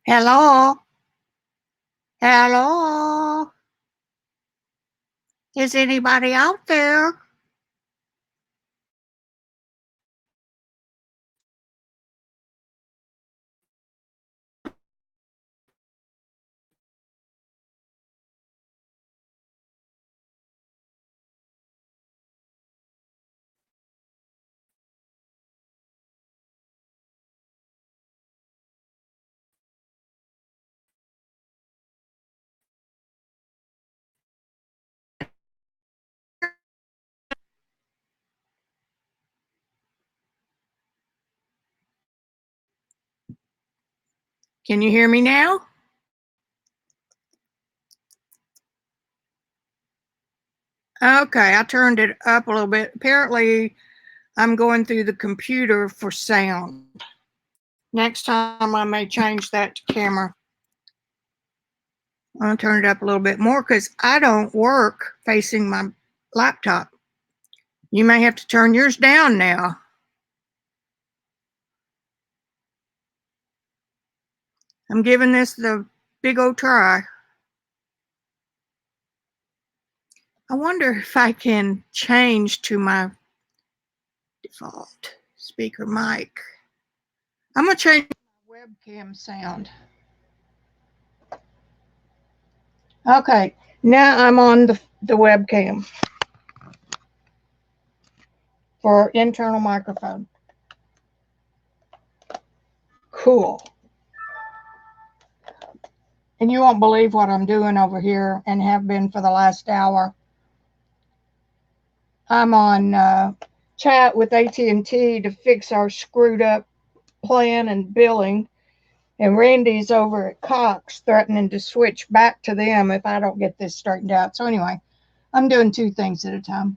Hello? Hello? Is anybody out there? Can you hear me now? Okay, I turned it up a little bit. Apparently, I'm going through the computer for sound. Next time, I may change that to camera. I'm going to turn it up a little bit more because I don't work facing my laptop. You may have to turn yours down now. I'm giving this the big old try. I wonder if I can change to my default speaker mic. I'm going to change my webcam sound. Okay, now I'm on the webcam for internal microphone. Cool. And you won't believe what I'm doing over here and have been for the last hour. I'm on chat with AT&T to fix our screwed up plan and billing. And Randy's over at Cox threatening to switch back to them if I don't get this straightened out. So anyway, I'm doing two things at a time.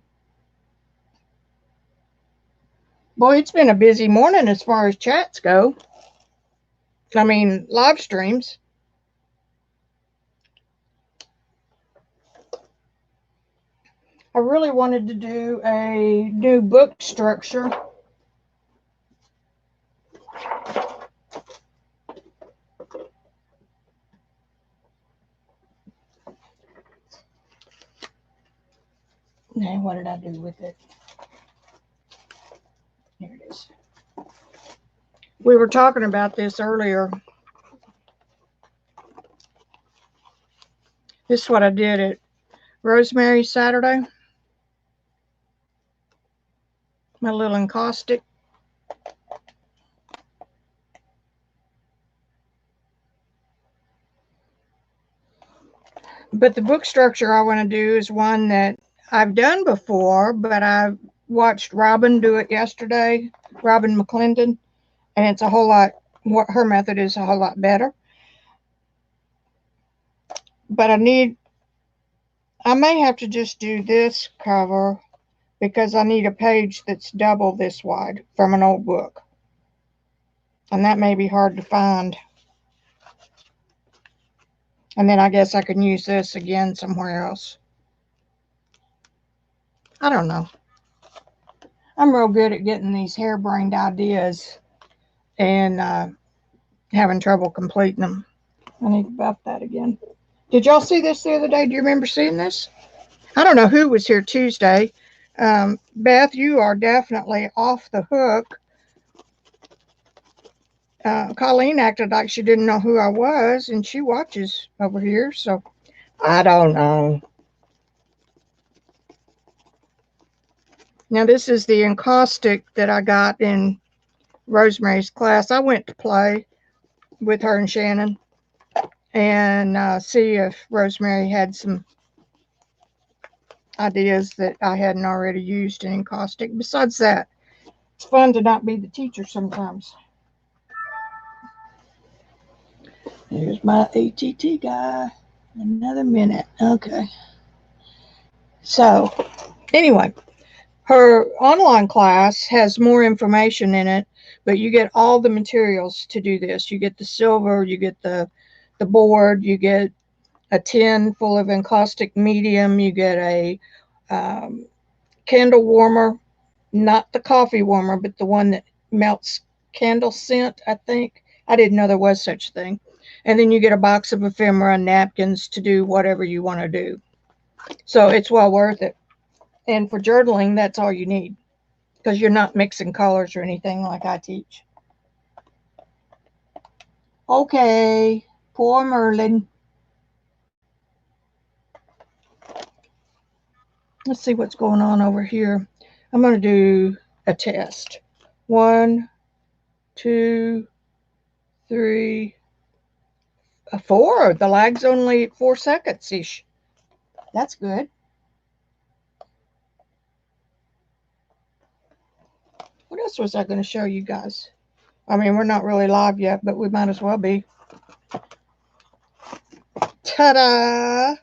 Boy, it's been a busy morning as far as chats go. I mean, live streams. I really wanted to do a new book structure. Now, what did I do with it? Here it is. We were talking about this earlier. This is what I did at Rosemary Saturday. My little encaustic. But the book structure I want to do is one that I've done before, but I watched Robin do it yesterday, Robin McClendon, and it's a whole lot, what her method is a whole lot better. But I may have to just do this cover because I need a page that's double this wide from an old book. And that may be hard to find. And then I guess I can use this again somewhere else. I don't know. I'm real good at getting these harebrained ideas and having trouble completing them. I need to buff that again. Did y'all see this the other day? Do you remember seeing this? I don't know who was here Tuesday. Beth, you are definitely off the hook. Colleen acted like she didn't know who I was, and she watches over here, so I don't know. Now, this is the encaustic that I got in Rosemary's class. I went to play with her and Shannon and see if Rosemary had some ideas that I hadn't already used in encaustic. Besides that, it's fun to not be the teacher sometimes. Here's my ATT guy. Another minute. Okay. So, anyway, her online class has more information in it, but you get all the materials to do this. You get the silver, you get the board, you get a tin full of encaustic medium, you get a candle warmer, not the coffee warmer, but the one that melts candle scent, I think. I didn't know there was such a thing. And then you get a box of ephemera and napkins to do whatever you want to do. So it's well worth it. And for journaling, that's all you need, because you're not mixing colors or anything like I teach. Okay, poor Merlin. Let's see what's going on over here. I'm going to do a test. 1, 2, 3, 4. The lag's only 4 seconds-ish. That's good. What else was I going to show you guys? I mean, we're not really live yet, but we might as well be. Ta-da!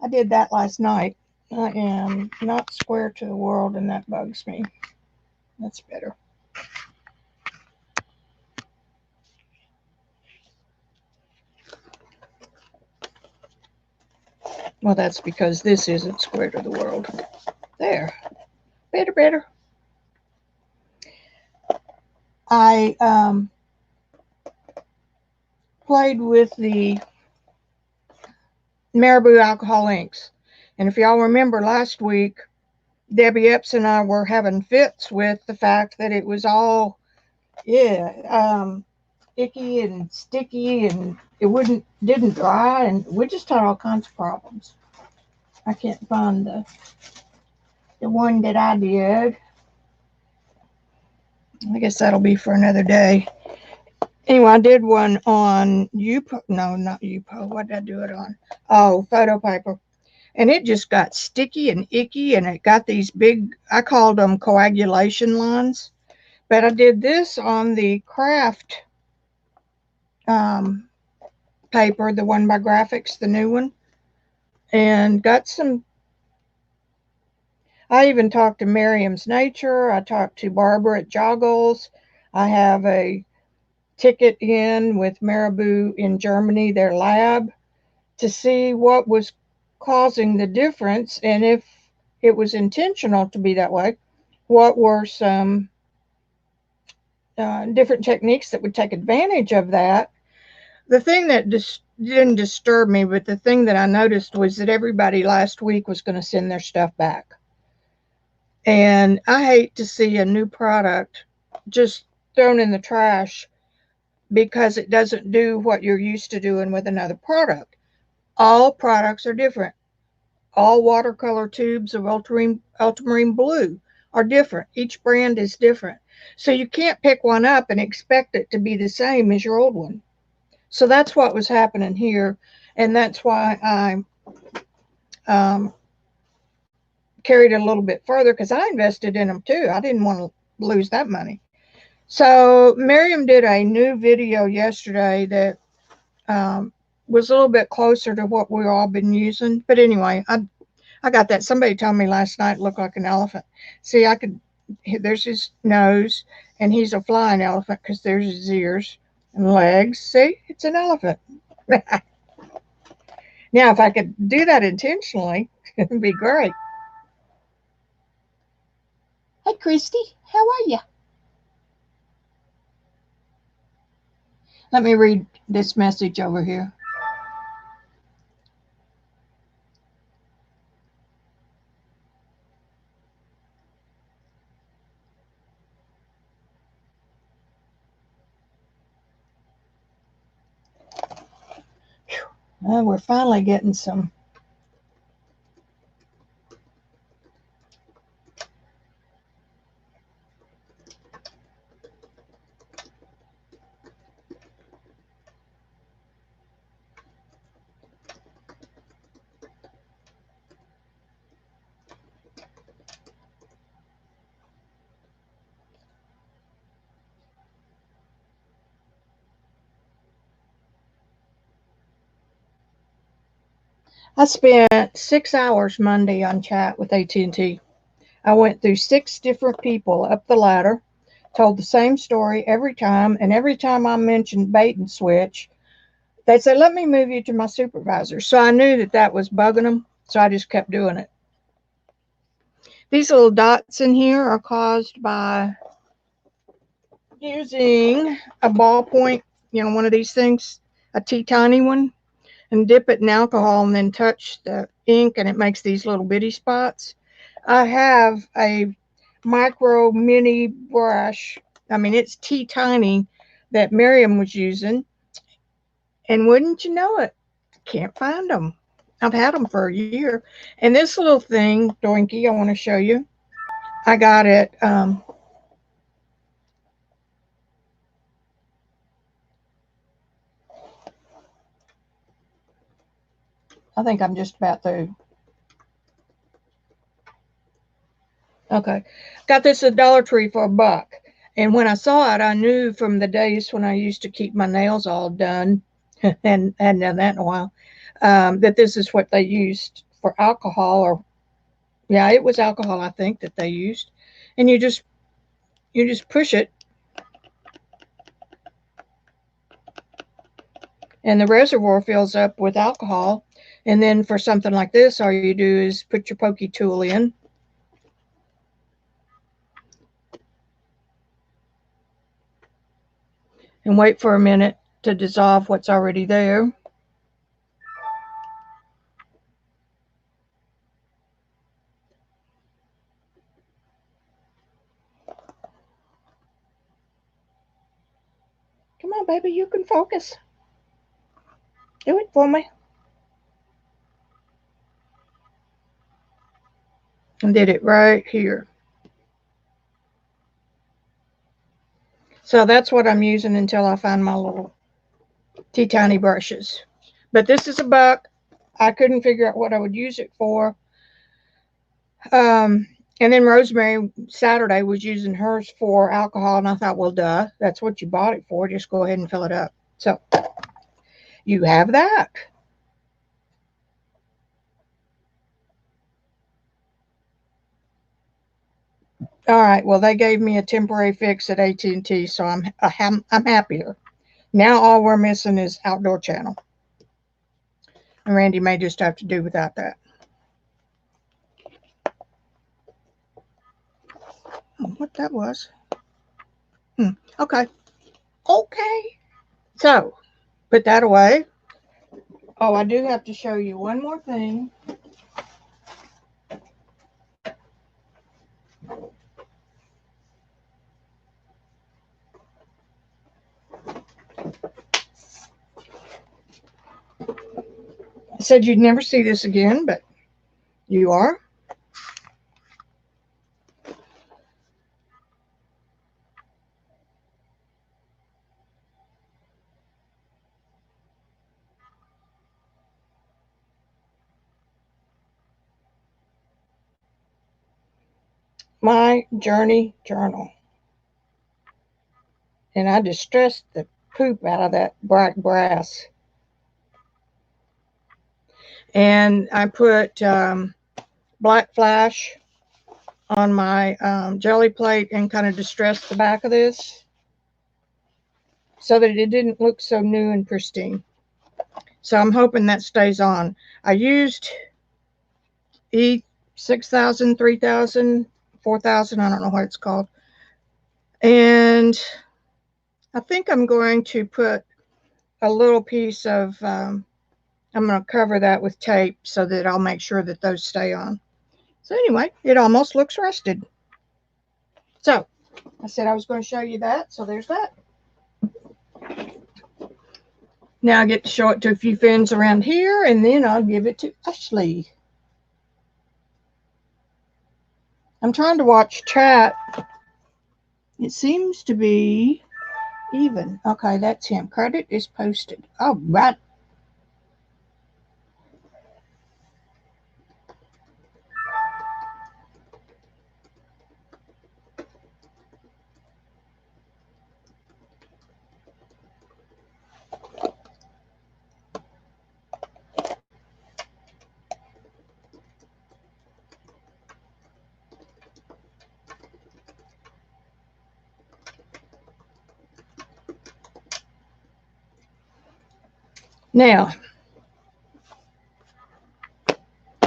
I did that last night. I am not square to the world, and that bugs me. That's better. Well, that's because this isn't square to the world. There. Better. I played with the Marabou alcohol inks. And if y'all remember last week, Debbie Epps and I were having fits with the fact that it was all, icky and sticky, and it didn't dry, and we just had all kinds of problems. I can't find the one that I did. I guess that'll be for another day. Anyway, I did one on Yupo. No, not Yupo. What did I do it on? Oh, photo paper. And it just got sticky and icky, and it got these big, I called them coagulation lines. But I did this on the craft paper, the one by Graphics, the new one, and got some. I even talked to Miriam's Nature. I talked to Barbara at Joggles. I have a ticket in with Marabou in Germany, their lab, to see what was causing the difference, and if it was intentional to be that way, what were some different techniques that would take advantage of that. The thing that didn't disturb me, but the thing that I noticed was that everybody last week was going to send their stuff back. And I hate to see a new product just thrown in the trash because it doesn't do what you're used to doing with another product. All products are different. All watercolor tubes of ultramarine blue are different. Each brand is different. So you can't pick one up and expect it to be the same as your old one. So that's what was happening here. And that's why I carried it a little bit further, because I invested in them too. I didn't want to lose that money. So Miriam did a new video yesterday that was a little bit closer to what we've all been using. But anyway, I got that. Somebody told me last night it looked like an elephant. See, there's his nose, and he's a flying elephant because there's his ears and legs. See, it's an elephant. Now, if I could do that intentionally, it'd be great. Hey, Christy, how are you? Let me read this message over here. Well, we're finally getting some. I spent 6 hours Monday on chat with AT&T. I went through 6 different people up the ladder, told the same story every time, and every time I mentioned bait and switch, they said, let me move you to my supervisor. So I knew that that was bugging them, so I just kept doing it. These little dots in here are caused by using a ballpoint one of these things, a teeny one, and dip it in alcohol and then touch the ink and it makes these little bitty spots. I have a micro mini brush. I mean, it's teeny that Miriam was using. And wouldn't you know it, can't find them. I've had them for a year. And this little thing, Doinky, I want to show you. I got it. I think I'm just about through. Okay. Got this at Dollar Tree for $1. And when I saw it, I knew from the days when I used to keep my nails all done, and hadn't done that in a while, that this is what they used for alcohol, or yeah, it was alcohol, I think, that they used. And you just push it, and the reservoir fills up with alcohol. And then for something like this, all you do is put your pokey tool in. And wait for a minute to dissolve what's already there. Come on, baby, you can focus. Do it for me. And did it right here. So that's what I'm using until I find my little teeny brushes. But this is $1. I couldn't figure out what I would use it for. And then Rosemary Saturday was using hers for alcohol, and I thought, well, duh, that's what you bought it for. Just go ahead and fill it up. So you have that. All right. Well, they gave me a temporary fix at AT&T, so I'm happier. Now all we're missing is Outdoor Channel. And Randy may just have to do without that. What that was. Okay. Okay. So, put that away. Oh, I do have to show you one more thing. I said you'd never see this again, but you are. My Journey Journal. And I distressed the poop out of that bright brass. And I put black flash on my jelly plate and kind of distressed the back of this so that it didn't look so new and pristine. So I'm hoping that stays on. I used E6000, 3000, 4000, I don't know what it's called. And I think I'm going to put a little piece of, I'm going to cover that with tape so that I'll make sure that those stay on. So anyway, it almost looks rusted. So I said I was going to show you that. So there's that. Now I get to show it to a few friends around here, and then I'll give it to Ashley. I'm trying to watch chat. It seems to be even. Okay, that's him. Credit is posted. All right. Now,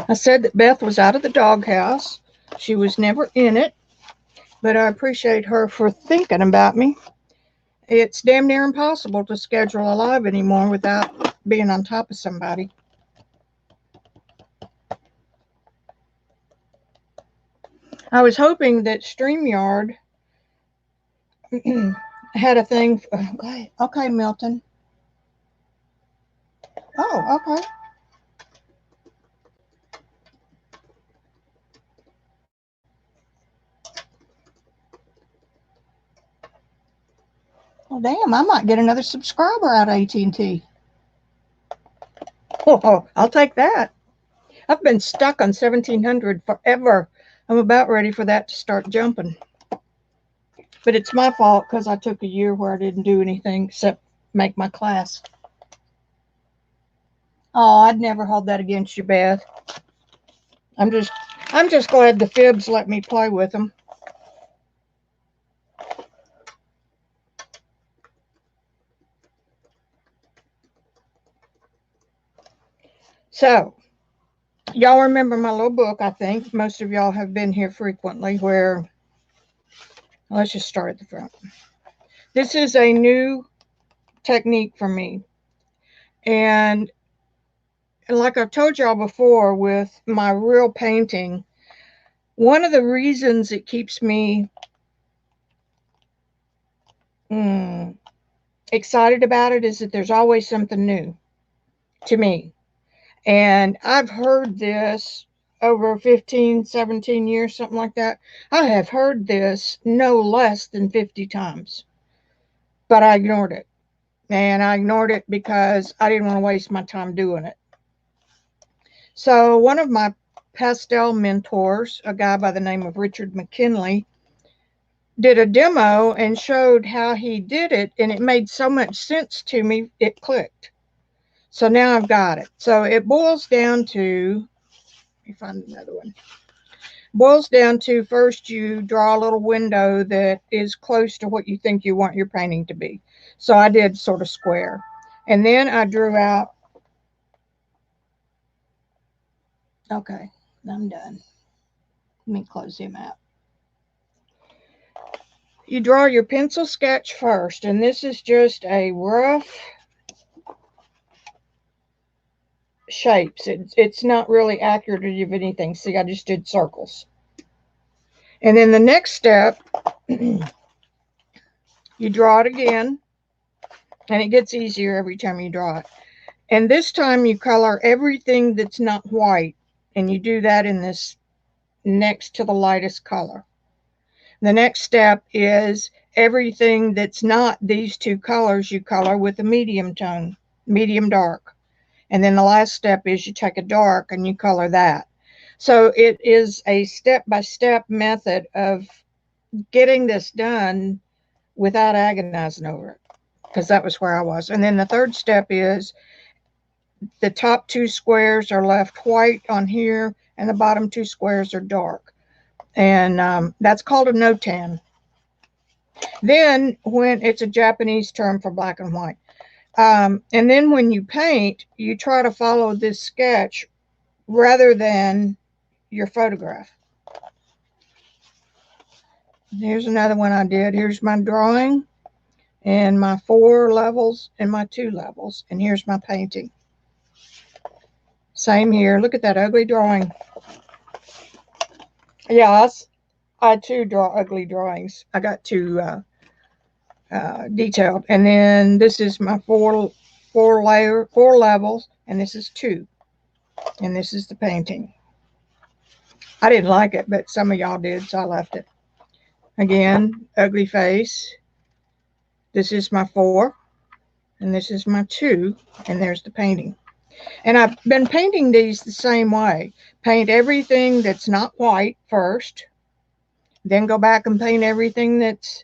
I said that Beth was out of the doghouse. She was never in it, but I appreciate her for thinking about me. It's damn near impossible to schedule a live anymore without being on top of somebody. I was hoping that StreamYard had a thing. Okay, okay, Milton. Oh, okay. Well, damn, I might get another subscriber out of AT&T. Oh, I'll take that. I've been stuck on 1700 forever. I'm about ready for that to start jumping. But it's my fault because I took a year where I didn't do anything except make my class. Oh, I'd never hold that against you, Beth. I'm just glad the fibs let me play with them. So, y'all remember my little book, I think. Most of y'all have been here frequently where, let's just start at the front. This is a new technique for me. And like I've told y'all before with my real painting, one of the reasons it keeps me excited about it is that there's always something new to me. And I've heard this over 15, 17 years, something like that. I have heard this no less than 50 times, but I ignored it. And I ignored it because I didn't want to waste my time doing it. So one of my pastel mentors, a guy by the name of Richard McKinley, did a demo and showed how he did it, and it made so much sense to me, it clicked. So now I've got it. So it boils down to, let me find another one. Boils down to, first you draw a little window that is close to what you think you want your painting to be. So I did sort of square. And then I drew out, okay, I'm done. Let me close him out. You draw your pencil sketch first, and this is just a rough shapes. It's not really accurate of anything. See, I just did circles. And then the next step, you draw it again, and it gets easier every time you draw it. And this time you color everything that's not white, and you do that in this next to the lightest color. The next step is everything that's not these two colors, you color with a medium tone, medium dark. And then the last step is you take a dark and you color that. So it is a step-by-step method of getting this done without agonizing over it, because that was where I was. And then the third step is the top two squares are left white on here, and the bottom two squares are dark. And that's called a no-tan. Then when it's a Japanese term for black and white. And then when you paint, you try to follow this sketch rather than your photograph. Here's another one I did. Here's my drawing and my 4 levels and my 2 levels. And here's my painting. Same here. Look at that ugly drawing. Yeah, I too draw ugly drawings. I got too detailed. And then this is my four levels, and this is 2. And this is the painting. I didn't like it, but some of y'all did, so I left it. Again, ugly face. This is my 4, and this is my 2, and there's the painting. And I've been painting these the same way. Paint everything that's not white first, then go back and paint everything that's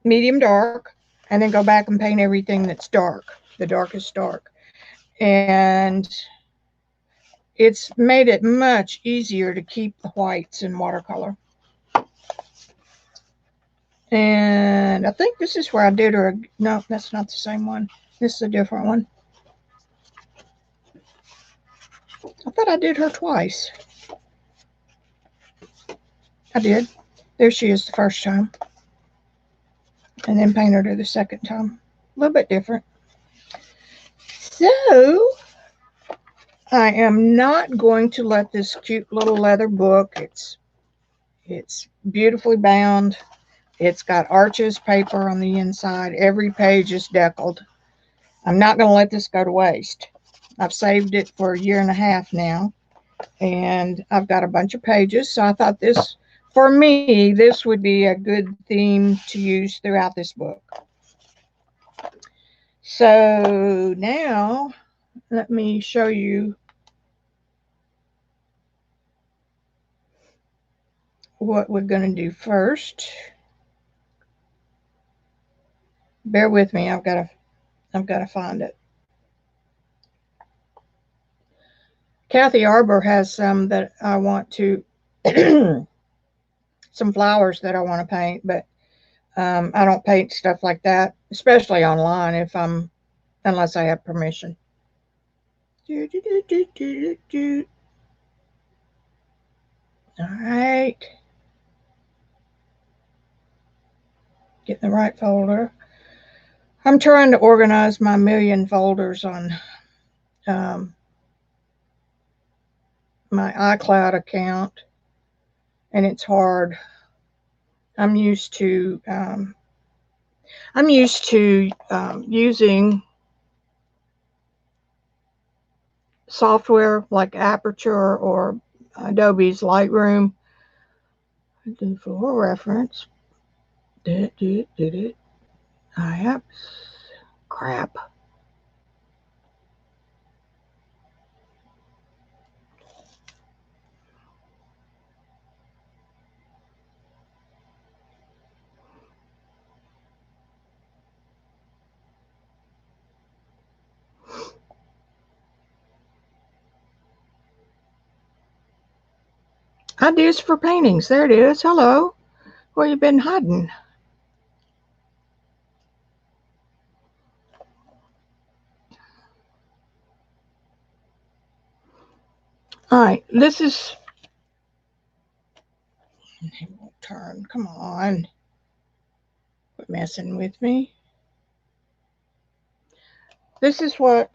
medium dark, and then go back and paint everything that's dark, the darkest dark. And it's made it much easier to keep the whites in watercolor. And I think this is where I did her. No, that's not the same one. This is a different one. I thought I did her twice. I did. There she is the first time. and then painted her the second time. A little bit different. So I am not going to let this cute little leather book, it's beautifully bound. It's got Arches paper on the inside. Every page is deckled. I'm not going to let this go to waste. I've saved it for 1.5 years now, and I've got a bunch of pages. So I thought this, for me, this would be a good theme to use throughout this book. So now let me show you what we're going to do first. Bear with me. I've got to find it. Kathy Arbor has some that I want to, some flowers that I want to paint, but I don't paint stuff like that, especially online unless I have permission. All right. Get the right folder. I'm trying to organize my million folders on my iCloud account, and it's hard. I'm used to using software like Aperture or Adobe's Lightroom. For reference, did it? I have crap. Ideas for paintings. There it is. Hello. Where you been hiding? All right. This is. It won't turn. Come on. Quit messing with me. This is what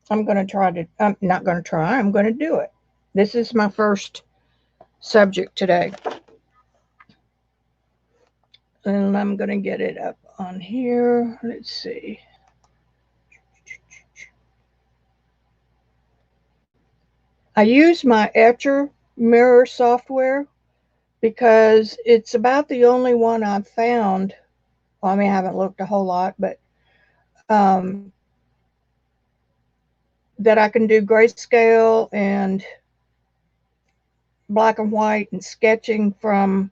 I'm going to try to. I'm not going to try. I'm going to do it. This is my first subject today. And I'm going to get it up on here. Let's see. I use my Etcher mirror software because it's about the only one I've found. Well, I mean, I haven't looked a whole lot, but that I can do grayscale and black and white and sketching from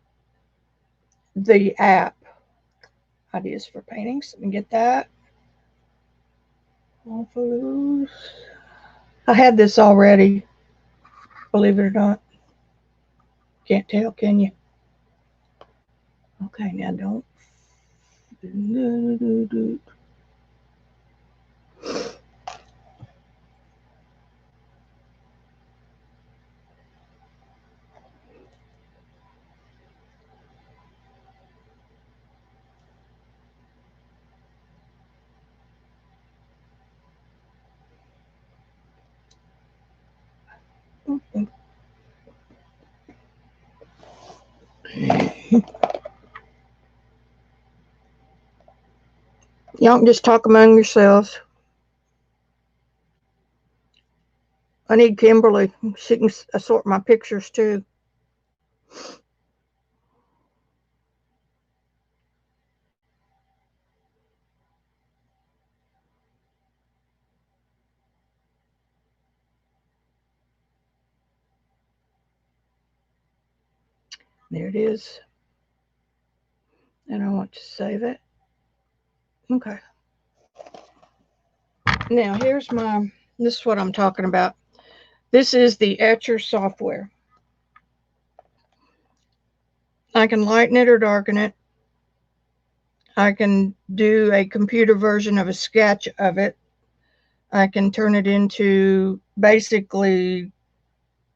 the app. Ideas for paintings. Let me get that. All photos. I had this already, believe it or not. Can't tell, can you? Okay, now don't. Y'all can just talk among yourselves. I need Kimberly. She can sort my pictures too. There it is. And I want to save it. Okay. Now here's this is what I'm talking about. This is the Etcher software. I can lighten it or darken it. I can do a computer version of a sketch of it. I can turn it into basically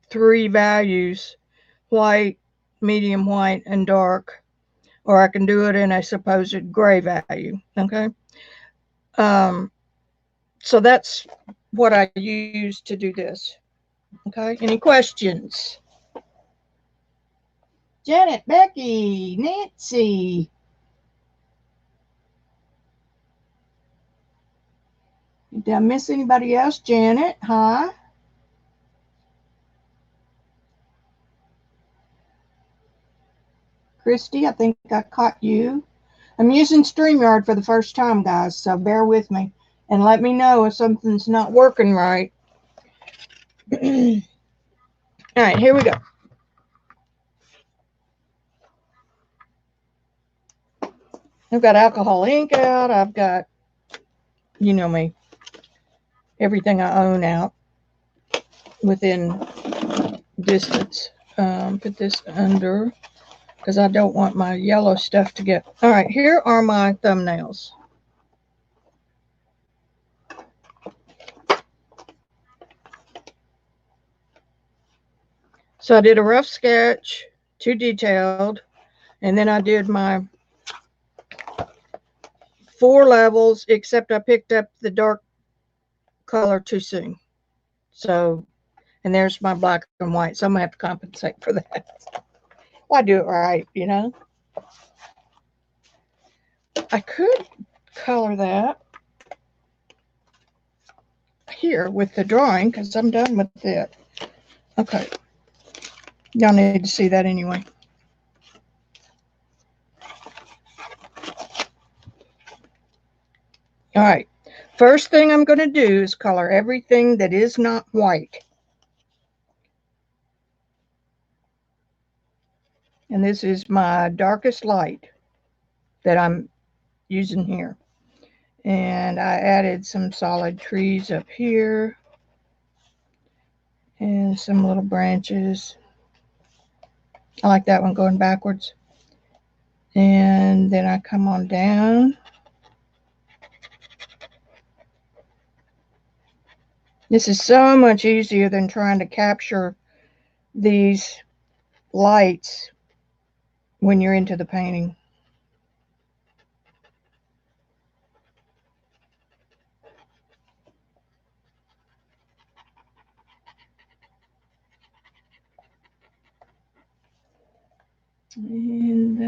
3 values, white, medium white, and dark. or I can do it in a supposed gray value. Okay. So that's what I use to do this. Okay. Any questions? Janet, Becky, Nancy. Did I miss anybody else? Janet, hi. Christy, I think I caught you. I'm using StreamYard for the first time, guys, so bear with me and let me know if something's not working right. All right, here we go. I've got alcohol ink out. I've got, you know me, everything I own out within distance. Put this under because I don't want my yellow stuff to get. All right, here are my thumbnails. So I did a rough sketch, too detailed, and then I did my 4 levels, except I picked up the dark color too soon. So, and there's my black and white, so I'm gonna have to compensate for that. Well, I do it right, you know. I could color that here with the drawing because I'm done with it. Okay. Y'all need to see that anyway. All right. First thing I'm going to do is color everything that is not white. And this is my darkest light that I'm using here. And I added some solid trees up here and some little branches. I like that one going backwards. And then I come on down. This is so much easier than trying to capture these lights when you're into the painting. And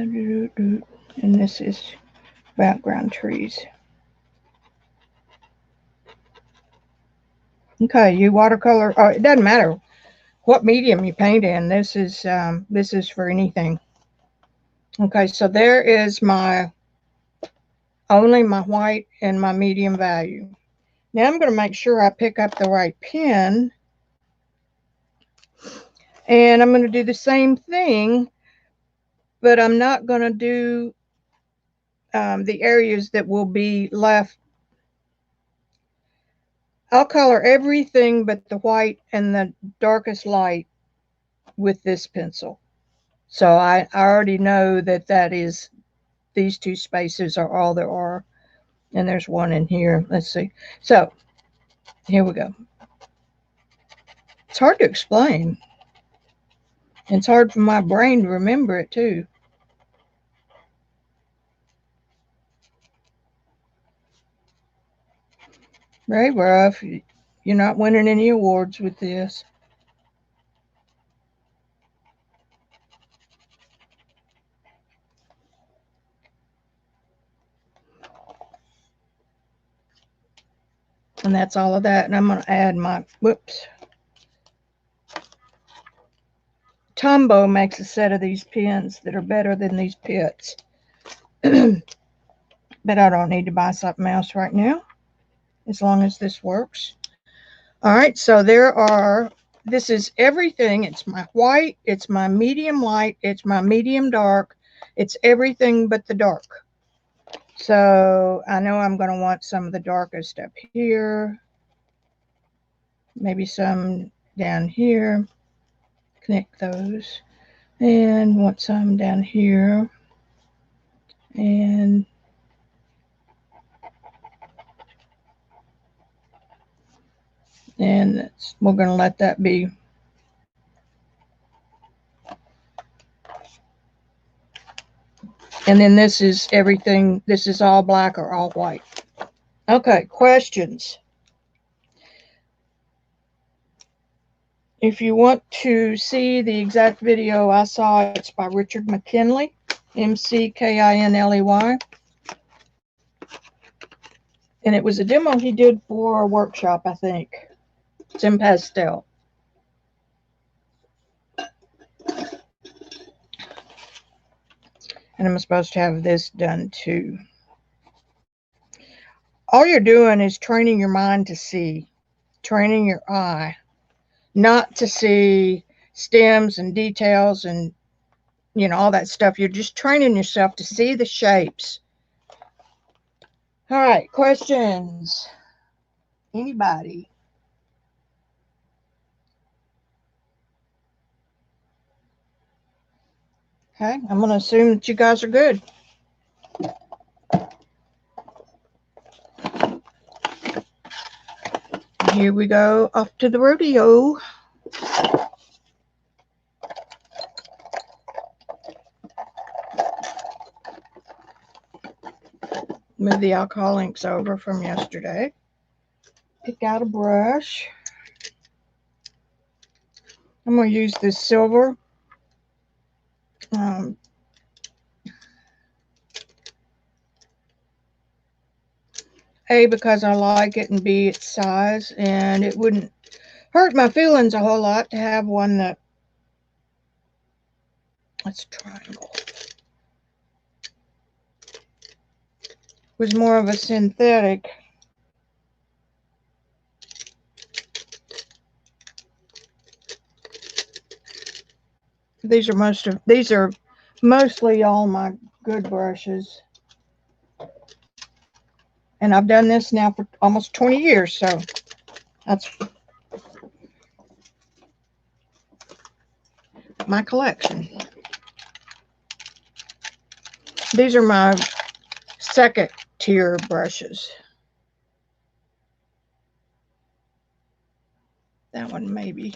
this is background trees. Okay, you watercolor. Oh, it doesn't matter what medium you paint in. This is for anything. Okay, so there is my only my white and my medium value. Now I'm going to make sure I pick up the right pen, and I'm going to do the same thing, but I'm not going to do the areas that will be left. I'll color everything but the white and the darkest light with this pencil. So I already know that that is, these 2 spaces are all there are. And there's one in here. Let's see. So here we go. It's hard to explain. It's hard for my brain to remember it too. Very rough. You're not winning any awards with this. And that's all of that. And I'm going to add my, whoops. Tombow makes a set of these pens that are better than these pits. But I don't need to buy something else right now, as long as this works. All right, so there are, this is everything. It's my white, it's my medium light, it's my medium dark, it's everything but the dark. So I know I'm going to want some of the darkest up here, maybe some down here, connect those, and want some down here, and we're going to let that be. And then this is everything. This is all black or all white. Okay, questions. If you want to see the exact video I saw, it's by Richard McKinley, McKinley. And it was a demo he did for a workshop, I think. It's in pastel. And I'm supposed to have this done too. All you're doing is training your mind to see, training your eye, not to see stems and details and, you know, all that stuff. You're just training yourself to see the shapes. All right, questions? Anybody? Okay, I'm going to assume that you guys are good. Here we go, off to the rodeo. Move the alcohol inks over from yesterday. Pick out a brush. I'm going to use this silver. A, because I like it, and B, its size, and it wouldn't hurt my feelings a whole lot to have one that, that's a triangle, was more of a synthetic. These are mostly all my good brushes. And I've done this now for almost 20 years, so that's my collection. These are my second tier brushes. That one maybe.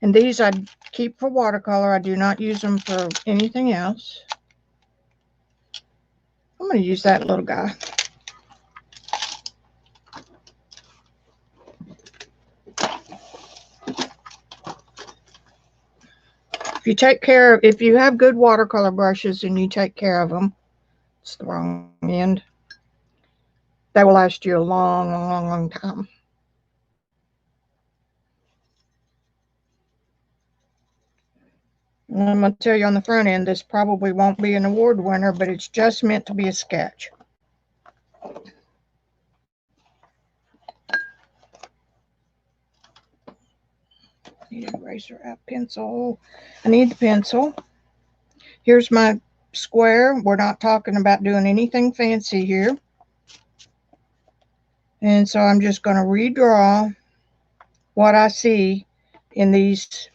And these I keep for watercolor. I do not use them for anything else. I'm going to use that little guy. If you have good watercolor brushes and you take care of them, it's the wrong end, they will last you a long, long, long time. And I'm going to tell you on the front end, this probably won't be an award winner, but it's just meant to be a sketch. Need an eraser out pencil. I need the pencil. Here's my square. We're not talking about doing anything fancy here. And so I'm just going to redraw what I see in these.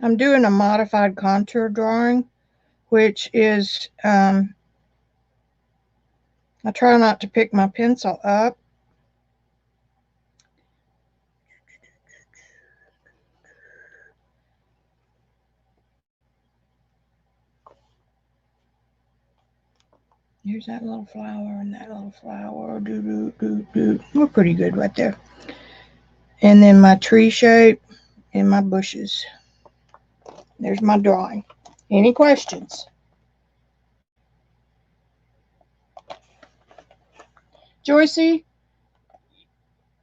I'm doing a modified contour drawing, which is, I try not to pick my pencil up. Here's that little flower and that little flower. We're pretty good right there. And then my tree shape and my bushes. There's my drawing. Any questions? Joycey,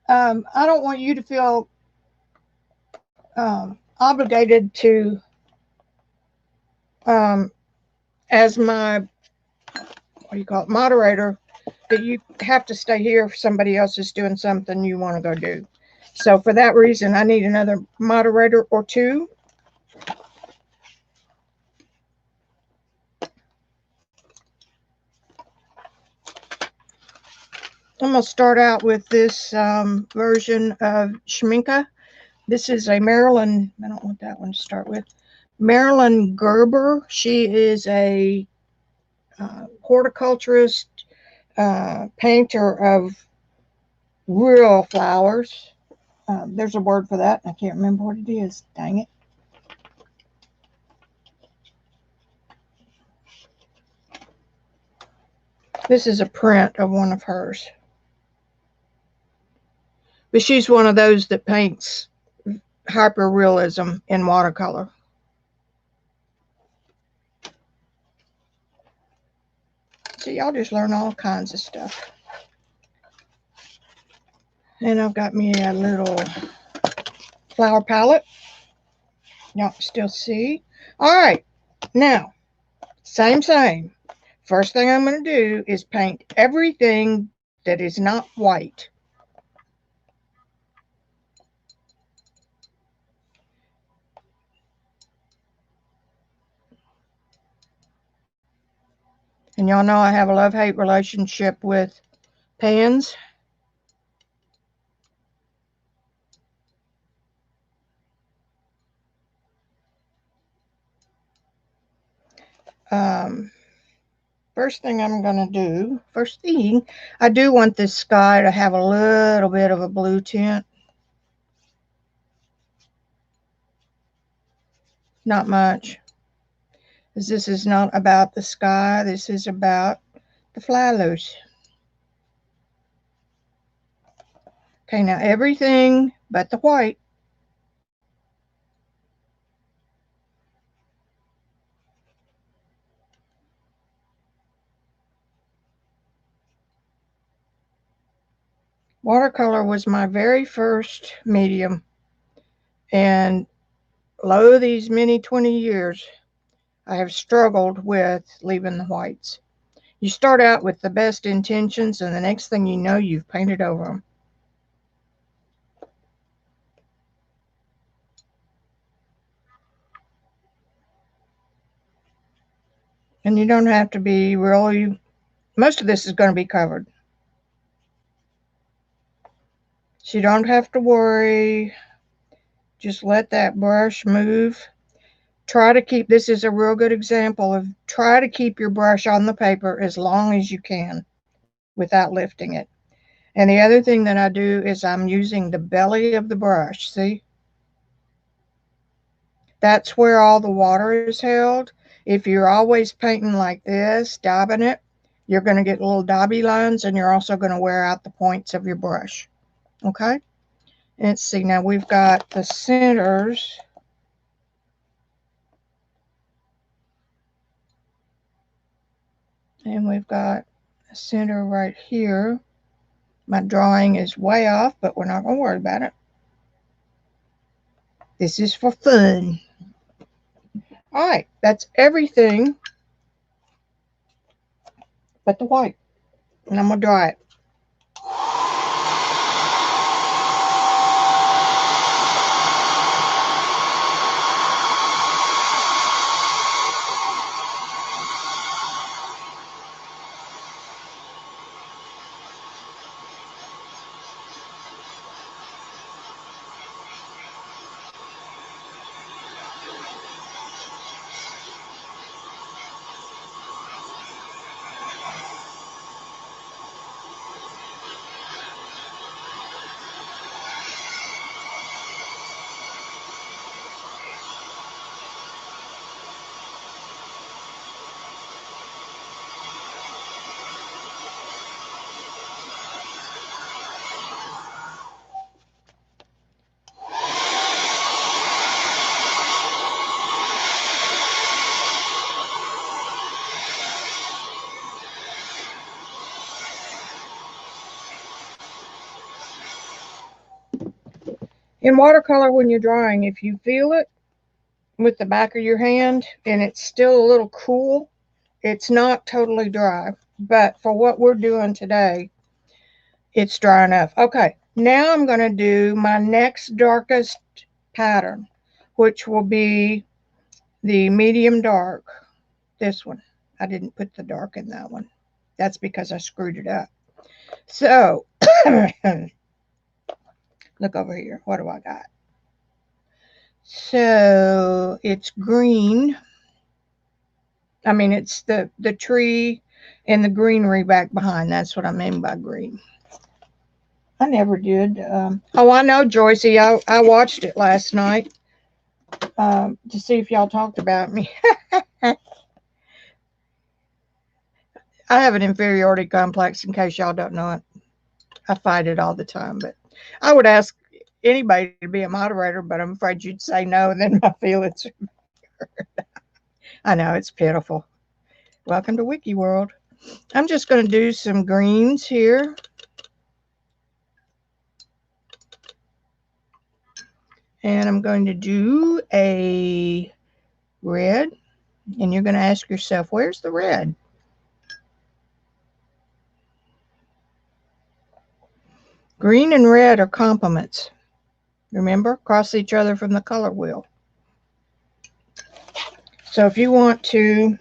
I don't want you to feel obligated to, as my, what do you call it, moderator, that you have to stay here if somebody else is doing something you want to go do. So for that reason, I need another moderator or two. I'm going to start out with this version of Schminke. This is a Marilyn, I don't want that one to start with. Marilyn Gerber. She is a horticulturist, painter of real flowers. There's a word for that. I can't remember what it is. Dang it. This is a print of one of hers. But she's one of those that paints hyperrealism in watercolor. So y'all just learn all kinds of stuff. And I've got me a little flower palette. Y'all can still see. All right. Now, same. First thing I'm going to do is paint everything that is not white. And y'all know I have a love-hate relationship with pans. First thing, I do want this sky to have a little bit of a blue tint. Not much. Because this is not about the sky. This is about the flowers. Okay, now everything but the white. Watercolor was my very first medium, and lo, these many 20 years, I have struggled with leaving the whites. You start out with the best intentions, and the next thing you know, you've painted over them. And you don't have to be really, most of this is going to be covered. So you don't have to worry. Just let that brush move. Try to keep, this is a real good example of, try to keep your brush on the paper as long as you can without lifting it. And the other thing that I do is I'm using the belly of the brush. See? That's where all the water is held. If you're always painting like this, dabbing it, you're going to get little dabby lines, and you're also going to wear out the points of your brush. Okay? Let's see, now we've got the centers. And we've got a center right here. My drawing is way off, but we're not going to worry about it. This is for fun. All right, that's everything but the white. And I'm going to dry it. In watercolor, when you're drawing, if you feel it with the back of your hand and it's still a little cool, it's not totally dry. But for what we're doing today, it's dry enough. Okay, now I'm going to do my next darkest pattern, which will be the medium dark. This one. I didn't put the dark in that one. That's because I screwed it up. So, look over here. What do I got? So, it's green. I mean, it's the tree and the greenery back behind. That's what I mean by green. I never did. Oh, I know, Joycey. I watched it last night to see if y'all talked about me. I have an inferiority complex, in case y'all don't know it. I fight it all the time, but I would ask anybody to be a moderator, but I'm afraid you'd say no, and then my feelings are hurt. I know, it's pitiful. Welcome to Wiki World. I'm just going to do some greens here. And I'm going to do a red. And you're going to ask yourself, where's the red? Green and red are complements. Remember, cross each other from the color wheel. So if you want to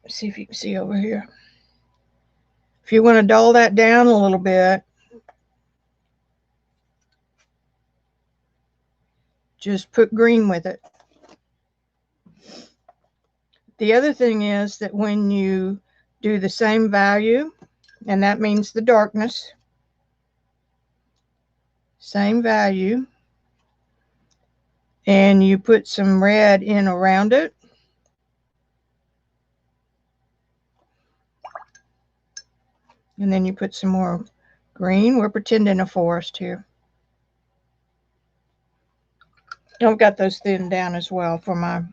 see if you can see over here. If you want to dull that down a little bit, just put green with it. The other thing is that when you do the same value, and that means the darkness, same value, and you put some red in around it, and then you put some more green. We're pretending a forest here. I've got those thinned down as well for my...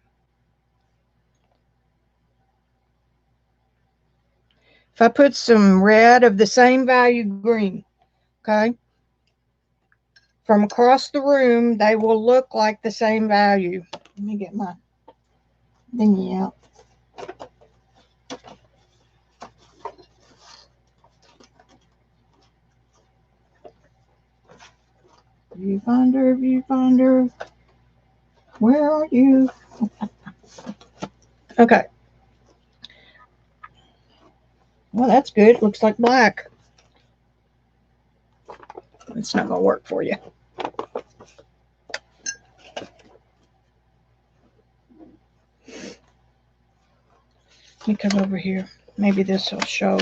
If I put some red of the same value green, okay, from across the room, they will look like the same value. Let me get my thingy out. Viewfinder, viewfinder, where are you? Okay. Well, that's good. Looks like black. It's not going to work for you. Let me come over here. Maybe this will show.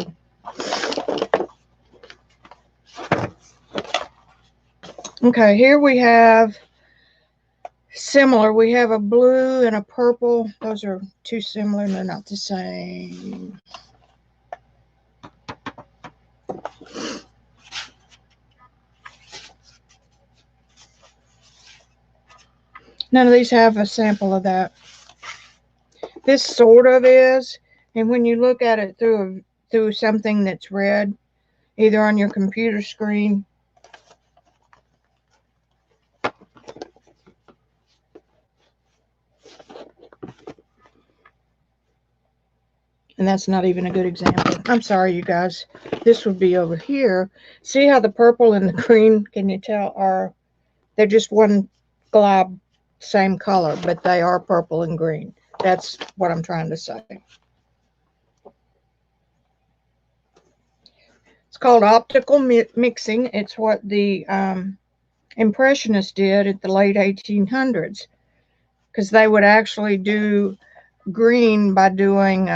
Okay, here we have similar. We have a blue and a purple. Those are too similar and they're not the same. None of these have a sample of that. This sort of is, and when you look at it through something that's red, either on your computer screen and that's not even a good example. I'm sorry, you guys. This would be over here. See how the purple and the green, can you tell, they're just one glob, same color, but they are purple and green. That's what I'm trying to say. It's called optical mixing. It's what the Impressionists did at the late 1800s, because they would actually do green by doing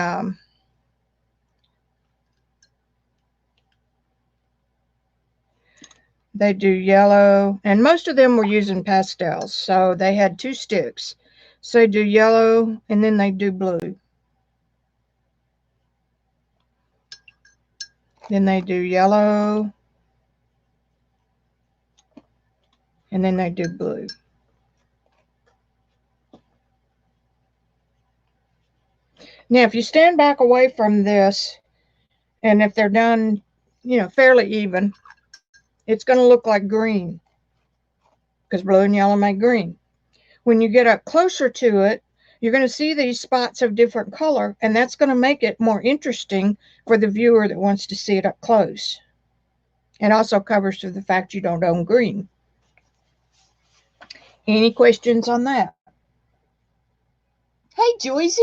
they do yellow, and most of them were using pastels, so they had two sticks. So they do yellow and then they do blue. Then they do yellow and then they do blue. Now, if you stand back away from this, and if they're done, you know, fairly even, it's going to look like green, because blue and yellow make green. When you get up closer to it, you're going to see these spots of different color, and that's going to make it more interesting for the viewer that wants to see it up close. It also covers for the fact you don't own green. Any questions on that? Hey, Joycey.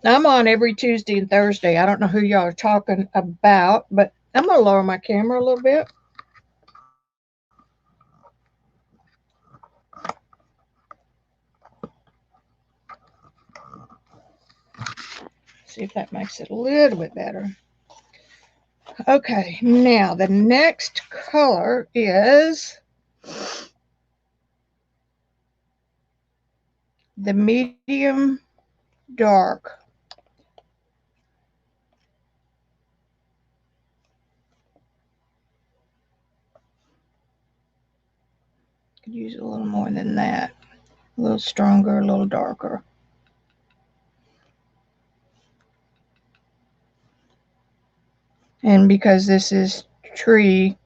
I'm on every Tuesday and Thursday. I don't know who y'all are talking about, but I'm going to lower my camera a little bit. See if that makes it a little bit better. Okay, now the next color is the medium dark. Could use a little more than that. A little stronger, a little darker. And because this is tree,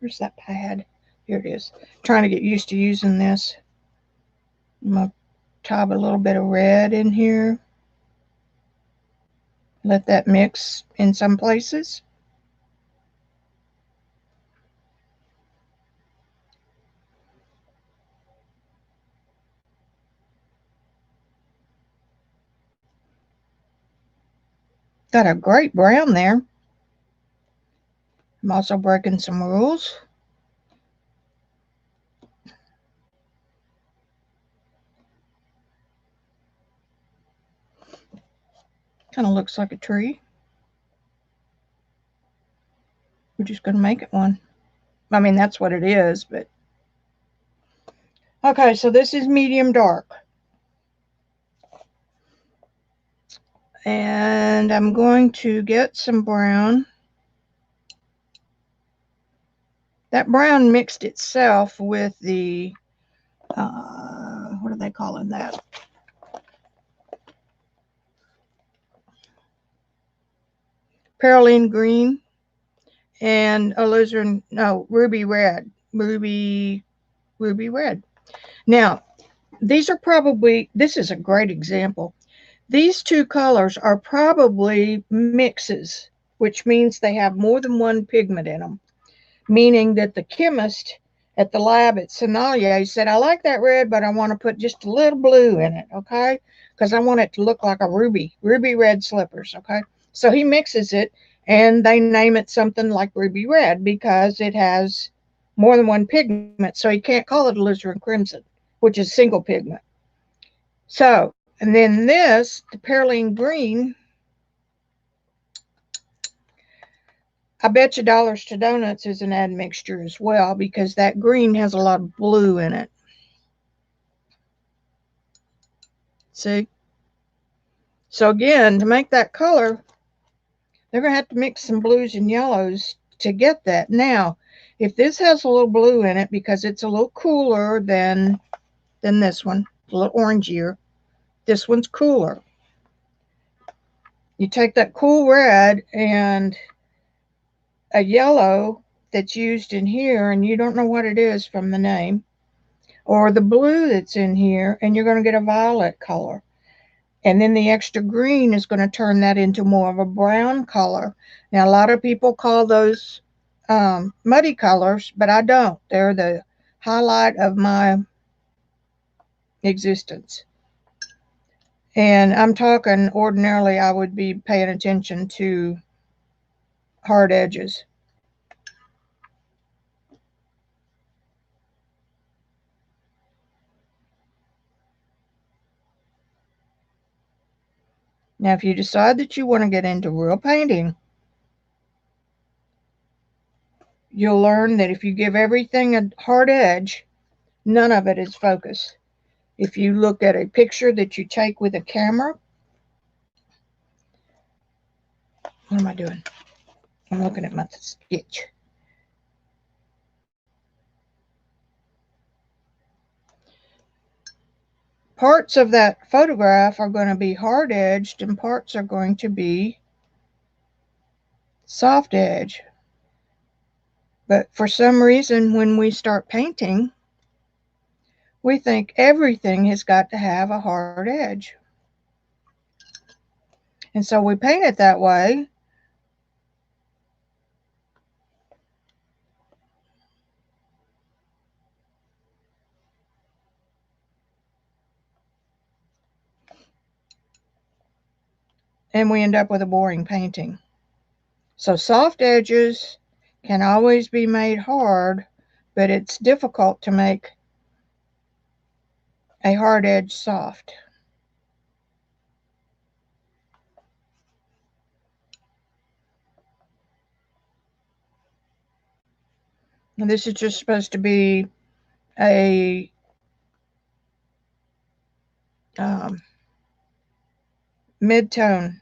where's that pad? Here it is. Trying to get used to using this. I'm going to top a little bit of red in here. Let that mix in some places. Got a great brown there. I'm also breaking some rules. Kind of looks like a tree. We're just going to make it one. I mean, that's what it is, but. Okay, so this is medium dark. And I'm going to get some brown. That brown mixed itself with the, what are they calling that? Perylene green and alizarin, no, ruby red. Ruby red. Now, these are probably, this is a great example. These two colors are probably mixes, which means they have more than one pigment in them, meaning that the chemist at the lab at Sommelier said, I like that red, but I want to put just a little blue in it, okay? Because I want it to look like a ruby red slippers, okay? So he mixes it, and they name it something like ruby red because it has more than one pigment, so he can't call it alizarin crimson, which is single pigment. So, and then this, the perylene green, I bet you dollars to donuts is an admixture as well because that green has a lot of blue in it. See? So again, to make that color, they're going to have to mix some blues and yellows to get that. Now, if this has a little blue in it because it's a little cooler than this one, a little orangier, this one's cooler. You take that cool red and a yellow that's used in here, and you don't know what it is from the name, or the blue that's in here, and you're going to get a violet color. And then the extra green is going to turn that into more of a brown color. Now, a lot of people call those muddy colors, but I don't. They're the highlight of my existence. And I'm talking ordinarily, I would be paying attention to hard edges. Now, if you decide that you want to get into real painting, you'll learn that if you give everything a hard edge, none of it is focus. If you look at a picture that you take with a camera, what am I doing? I'm looking at my sketch. Parts of that photograph are going to be hard edged and parts are going to be soft edge. But for some reason, when we start painting, we think everything has got to have a hard edge. And so we paint it that way. and we end up with a boring painting. So soft edges can always be made hard, but it's difficult to make a hard edge soft. And this is just supposed to be a mid-tone.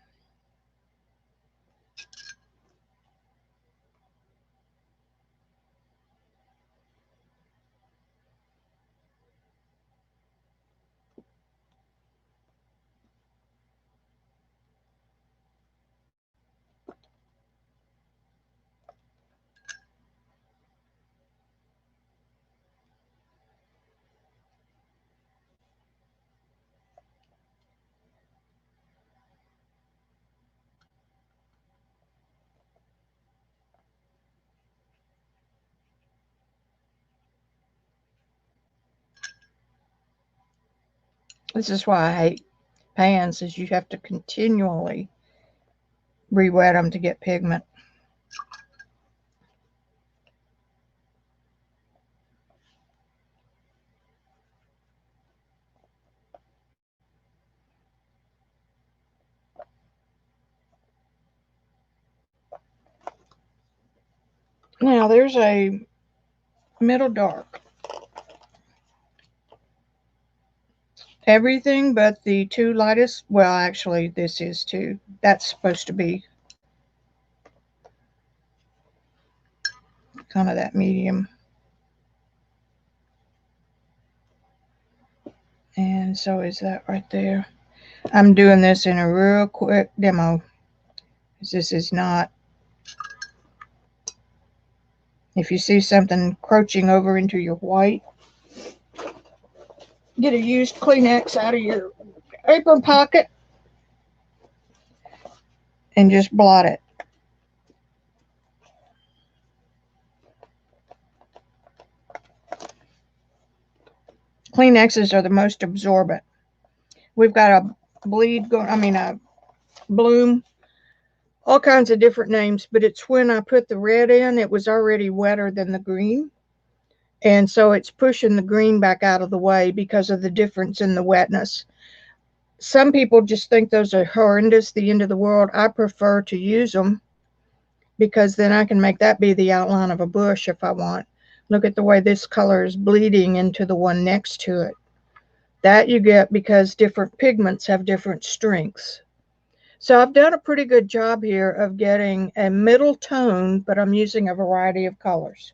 This is why I hate pans, is you have to continually re-wet them to get pigment. Now there's a middle dark. Everything but the two lightest, well actually this is too. That's supposed to be kind of that medium. And so is that right there. I'm doing this in a real quick demo. This is not, if you see something encroaching over into your white, get a used Kleenex out of your apron pocket and just blot it. Kleenexes are the most absorbent. We've got a bleed going, a bloom, all kinds of different names, but it's when I put the red in, it was already wetter than the green. And so it's pushing the green back out of the way because of the difference in the wetness. Some people just think those are horrendous, the end of the world. I prefer to use them because then I can make that be the outline of a bush if I want. Look at the way this color is bleeding into the one next to it. That you get because different pigments have different strengths. So I've done a pretty good job here of getting a middle tone, but I'm using a variety of colors.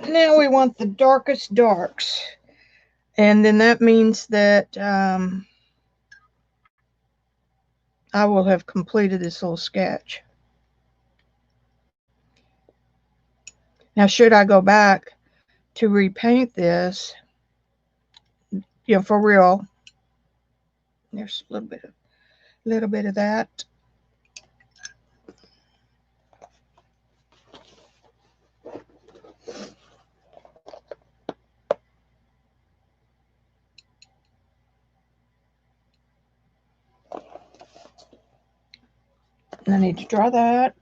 Now we want the darkest darks. And then that means that I will have completed this little sketch. Now, should I go back to repaint this, for real, there's a little bit of that. I need to draw that.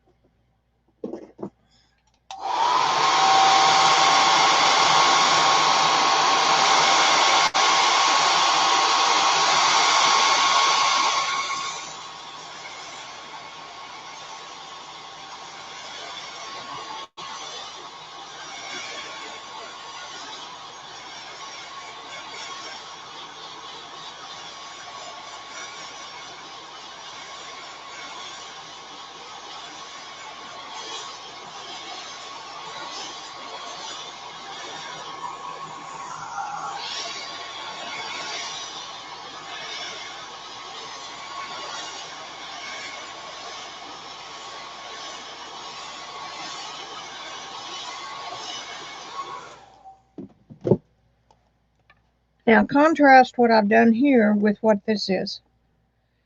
Now contrast what I've done here with what this is.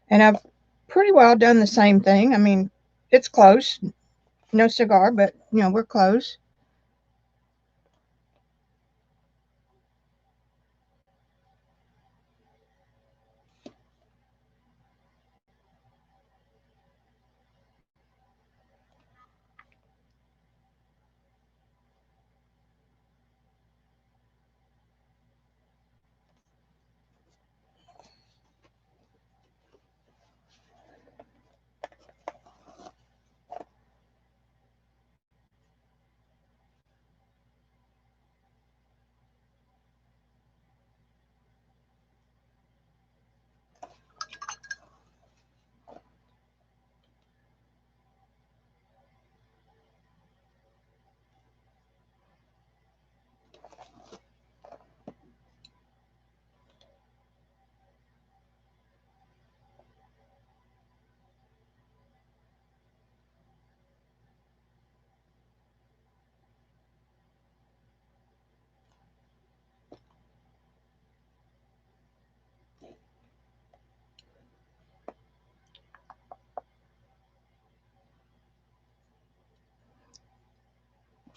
And I've pretty well done the same thing. It's close. No cigar, but we're close.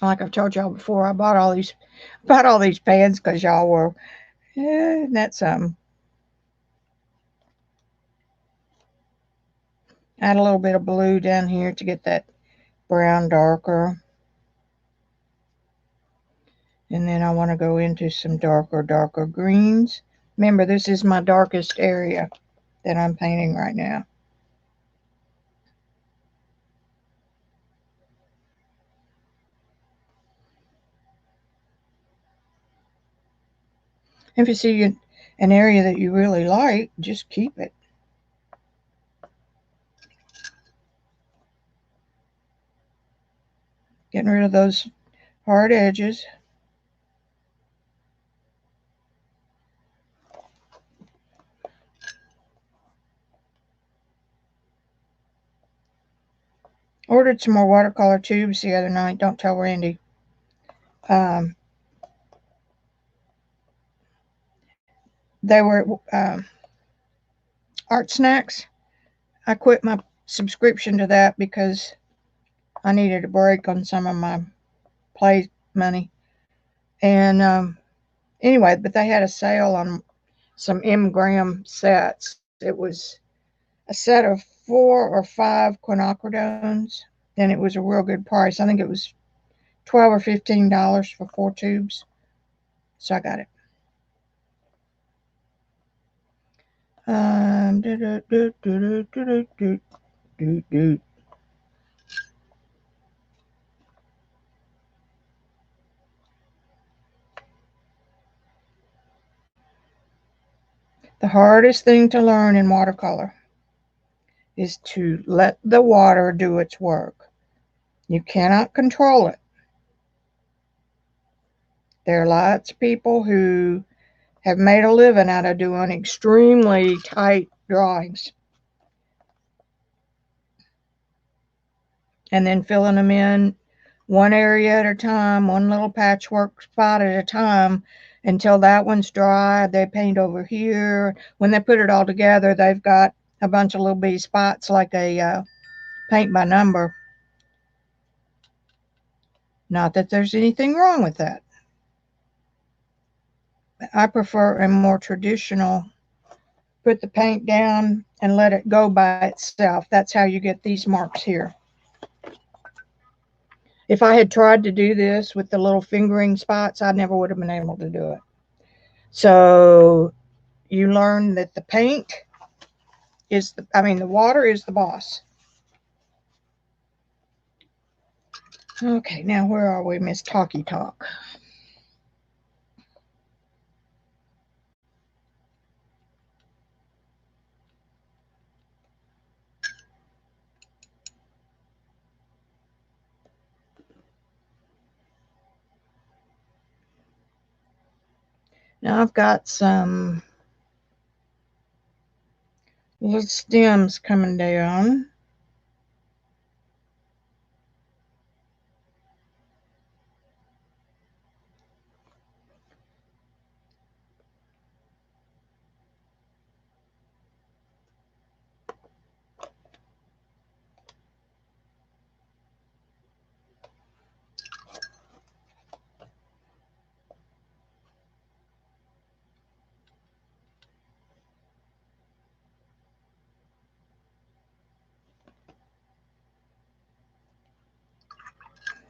Like I've told y'all before, I bought all these pans because y'all were, isn't that something? Add a little bit of blue down here to get that brown darker. And then I want to go into some darker greens. Remember, this is my darkest area that I'm painting right now. If you see an area that you really like, just keep it. Getting rid of those hard edges. Ordered some more watercolor tubes the other night. Don't tell Randy. They were Art Snacks. I quit my subscription to that because I needed a break on some of my play money. And anyway, but they had a sale on some M-gram sets. It was a set of 4 or 5 quinacridones, and it was a real good price. I think it was $12 or $15 for 4 tubes. So I got it. The hardest thing to learn in watercolor is to let the water do its work. You cannot control it. There are lots of people who have made a living out of doing extremely tight drawings and then filling them in one area at a time, one little patchwork spot at a time until that one's dry. They paint over here. When they put it all together, they've got a bunch of little bitty spots like a paint by number. Not that there's anything wrong with that. I prefer a more traditional, put the paint down and let it go by itself. That's how you get these marks here. If I had tried to do this with the little fingering spots, I never would have been able to do it. So you learn that the paint is the water is the boss. Okay, now where are we, Miss Talky Talk? Now I've got some little stems coming down.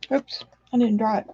Oops, I didn't dry it.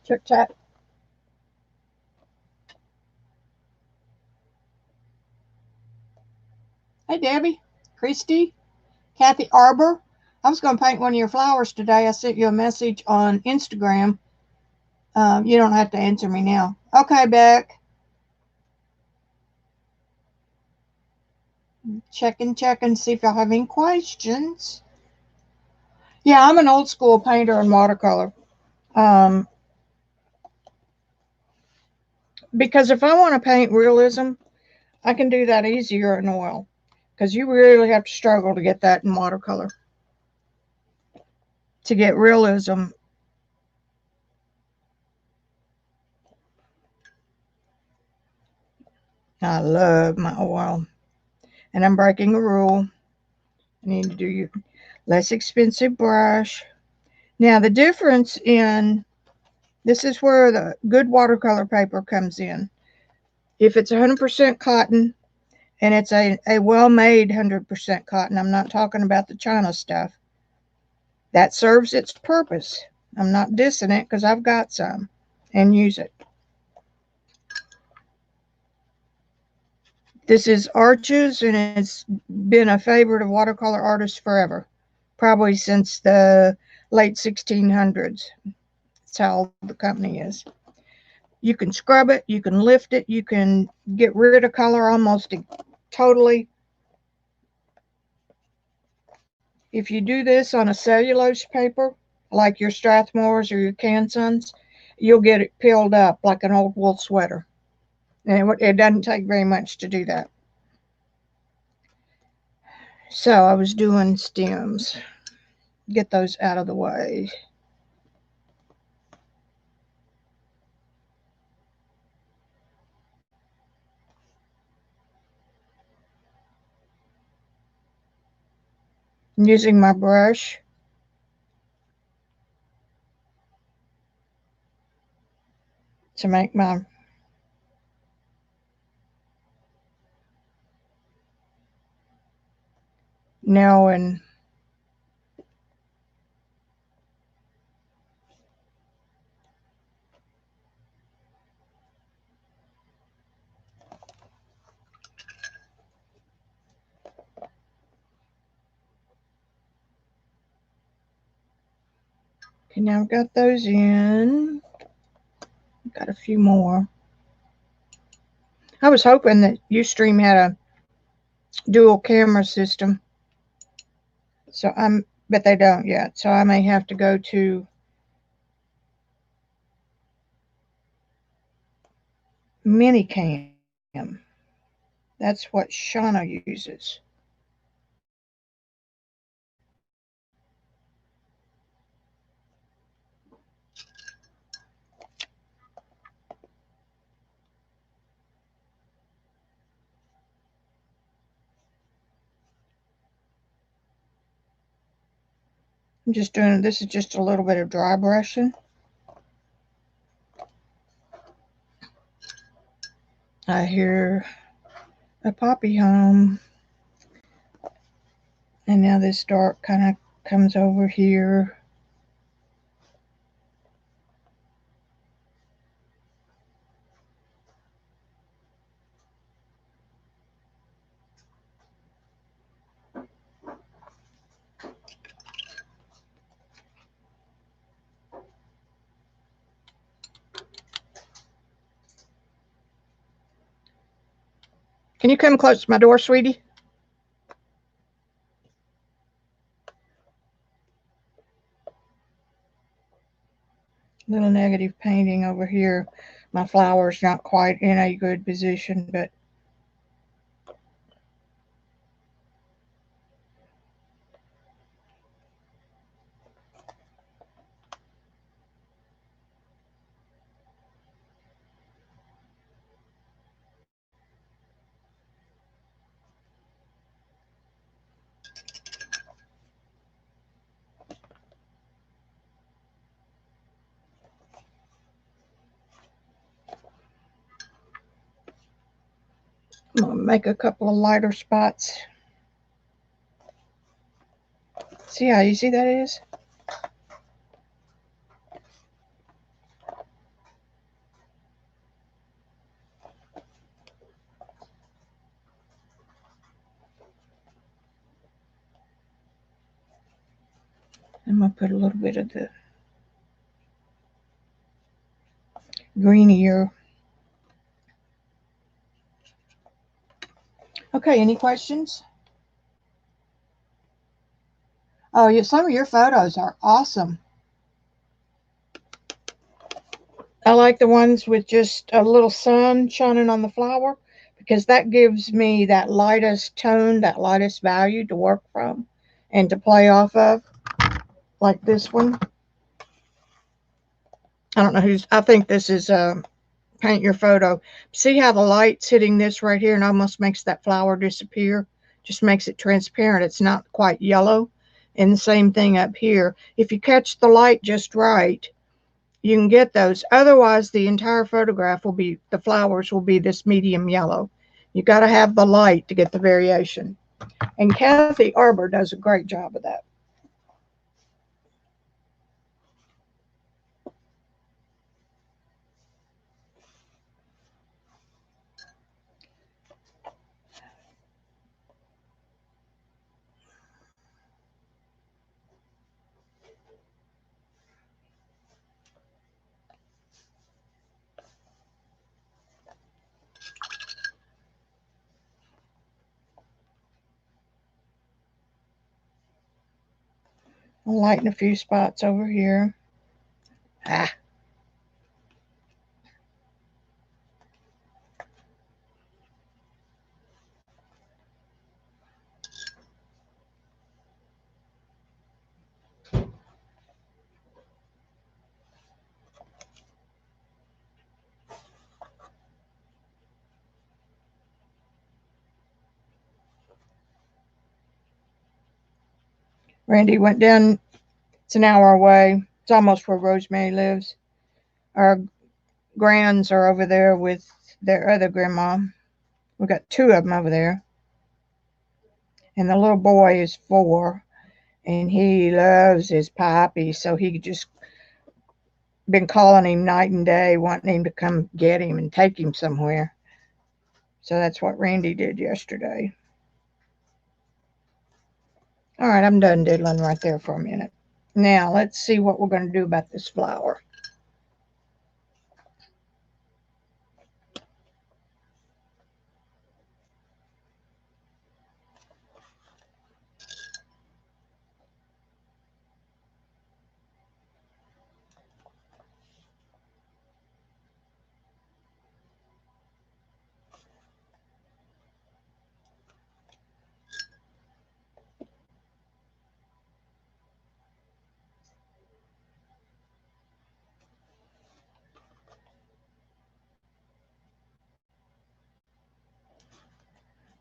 Check chat. Hey, Debbie, Christy, Kathy Arbor. I was going to paint one of your flowers today. I sent you a message on Instagram. You don't have to answer me now. Okay, Beck. Checking, see if y'all have any questions. Yeah, I'm an old school painter in watercolor. Because if I want to paint realism, I can do that easier in oil. Because you really have to struggle to get that in watercolor. To get realism. I love my oil. And I'm breaking a rule. I need to do your less expensive brush. Now the difference in, this is where the good watercolor paper comes in. If it's 100% cotton, and it's a well-made 100% cotton, I'm not talking about the China stuff, that serves its purpose. I'm not dissing it because I've got some and use it. This is Arches, and it's been a favorite of watercolor artists forever, probably since the late 1600s. That's how old the company is. You can scrub it, you can lift it, you can get rid of color almost totally. If you do this on a cellulose paper, like your Strathmores or your Cansons, you'll get it peeled up like an old wool sweater. And it doesn't take very much to do that. So I was doing stems. Get those out of the way. I'm using my brush to make my nail and okay, now I've got those in. Got a few more. I was hoping that Ustream had a dual camera system. So but they don't yet. So I may have to go to Minicam. That's what Shauna uses. I'm just doing, this is just a little bit of dry brushing. I hear a poppy hum. And now this dark kind of comes over here. Can you come close to my door, sweetie? Little negative painting over here. My flower's not quite in a good position, but I'm going to make a couple of lighter spots. See how easy that is? I'm going to put a little bit of the greenier. Okay, any questions? Oh, yeah, some of your photos are awesome. I like the ones with just a little sun shining on the flower because that gives me that lightest tone, that lightest value to work from and to play off of, like this one. I don't know who's, I think this is Paint Your Photo. See how the light's hitting this right here and almost makes that flower disappear? Just makes it transparent. It's not quite yellow. And the same thing up here. If you catch the light just right, you can get those. Otherwise, the entire photograph will be, the flowers will be this medium yellow. You got to have the light to get the variation. And Kathy Arbor does a great job of that. I'll lighten a few spots over here. Ah. Randy went down. It's an hour away. It's almost where Rosemary lives. Our grands are over there with their other grandma. We got two of them over there. And the little boy is 4. And he loves his poppy. So he just been calling him night and day, wanting him to come get him and take him somewhere. So that's what Randy did yesterday. All right, I'm done diddling right there for a minute. Now, let's see what we're going to do about this flower.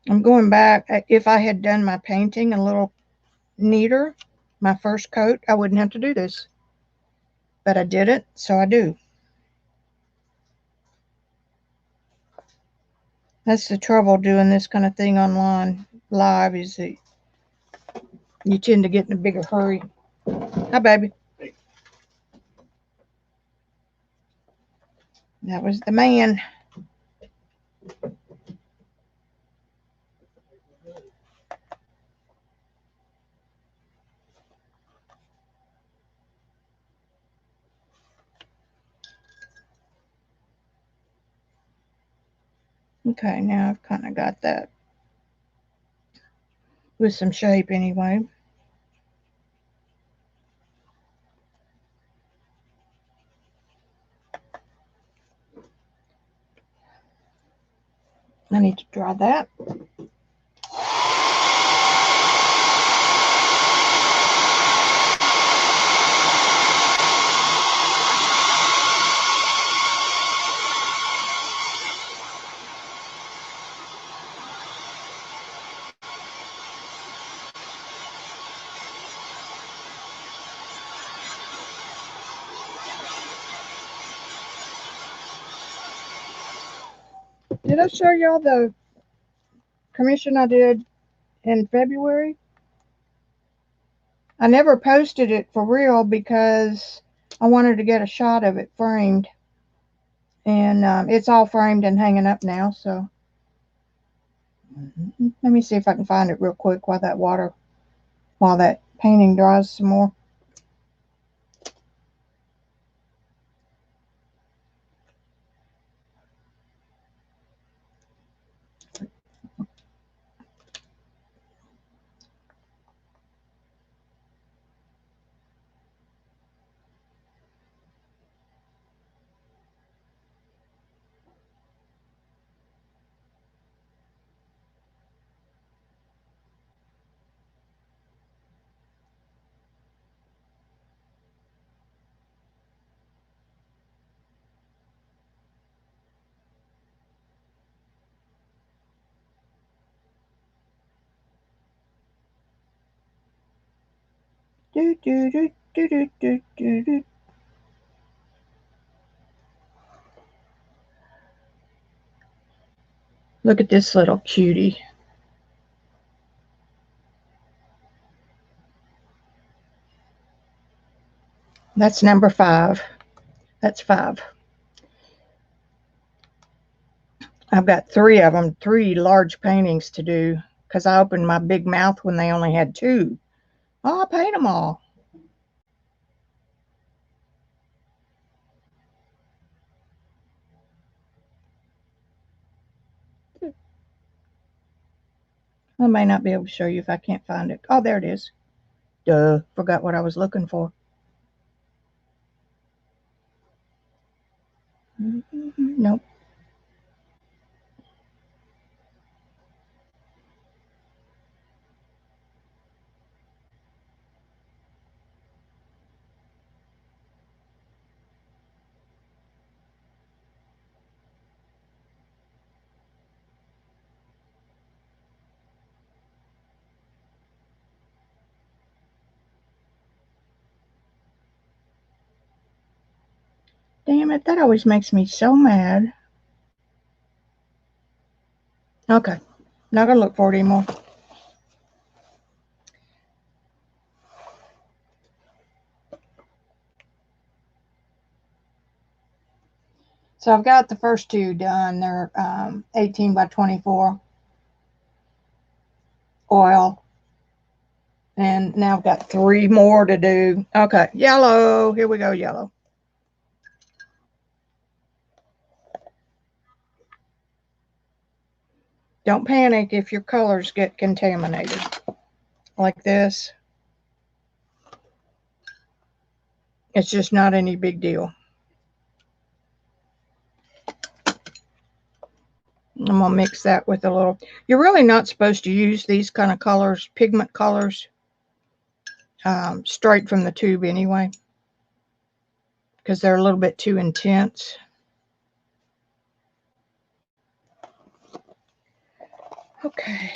I'm going back. If I had done my painting a little neater, my first coat, I wouldn't have to do this. But I did it, so I do. That's the trouble doing this kind of thing online live, is that you tend to get in a bigger hurry. Hi, baby. That was the man. Okay, now I've kind of got that with some shape anyway. I need to dry that. Did I show y'all the commission I did in February? I never posted it for real because I wanted to get a shot of it framed. And it's all framed and hanging up now, so let me see if I can find it real quick while that painting dries some more. Do, do, do, do, do, do, do, do. Look at this little cutie. That's number 5. That's 5. I've got 3 of them, 3 large paintings to do because I opened my big mouth when they only had 2. Oh, I'll paint them all. I may not be able to show you if I can't find it. Oh, there it is. Duh, forgot what I was looking for. Nope. Damn it, that always makes me so mad. Okay, not gonna look for it anymore. So I've got the first 2 done. They're 18 by 24 oil. And now I've got 3 more to do. Okay, yellow. Here we go, yellow. Don't panic if your colors get contaminated like this. It's just not any big deal. I'm going to mix that with a little. You're really not supposed to use these kind of colors, pigment colors, straight from the tube anyway, because they're a little bit too intense. Okay.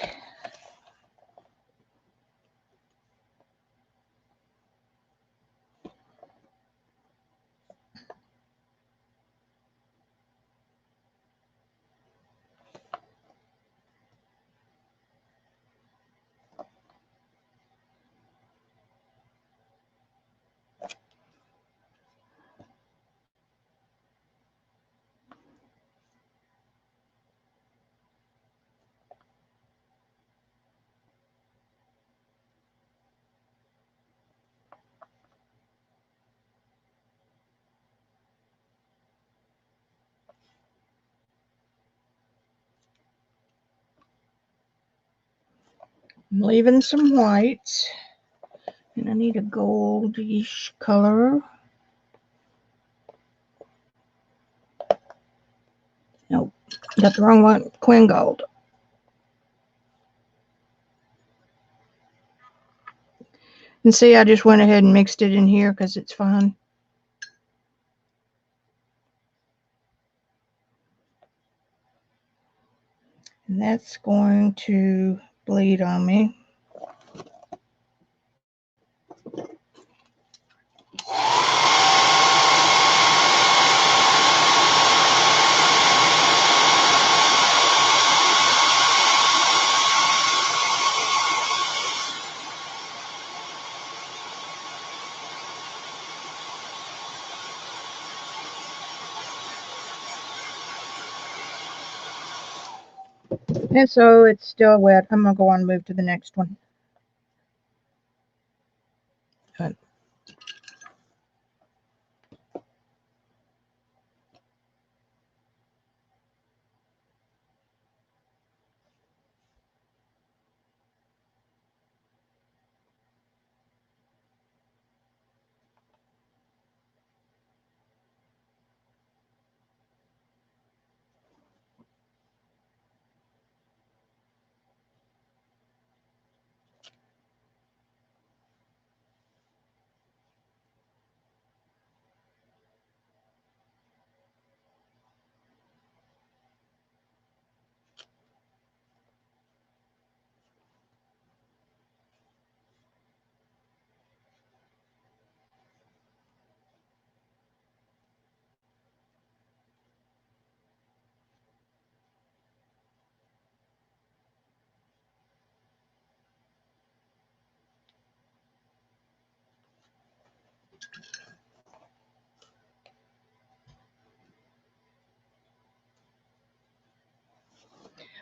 I'm leaving some whites. And I need a goldish color. Nope, got the wrong one. Queen gold. And see, I just went ahead and mixed it in here because it's fun. And that's going to bleed on me. And so it's still wet. I'm going to go on and move to the next one. Good.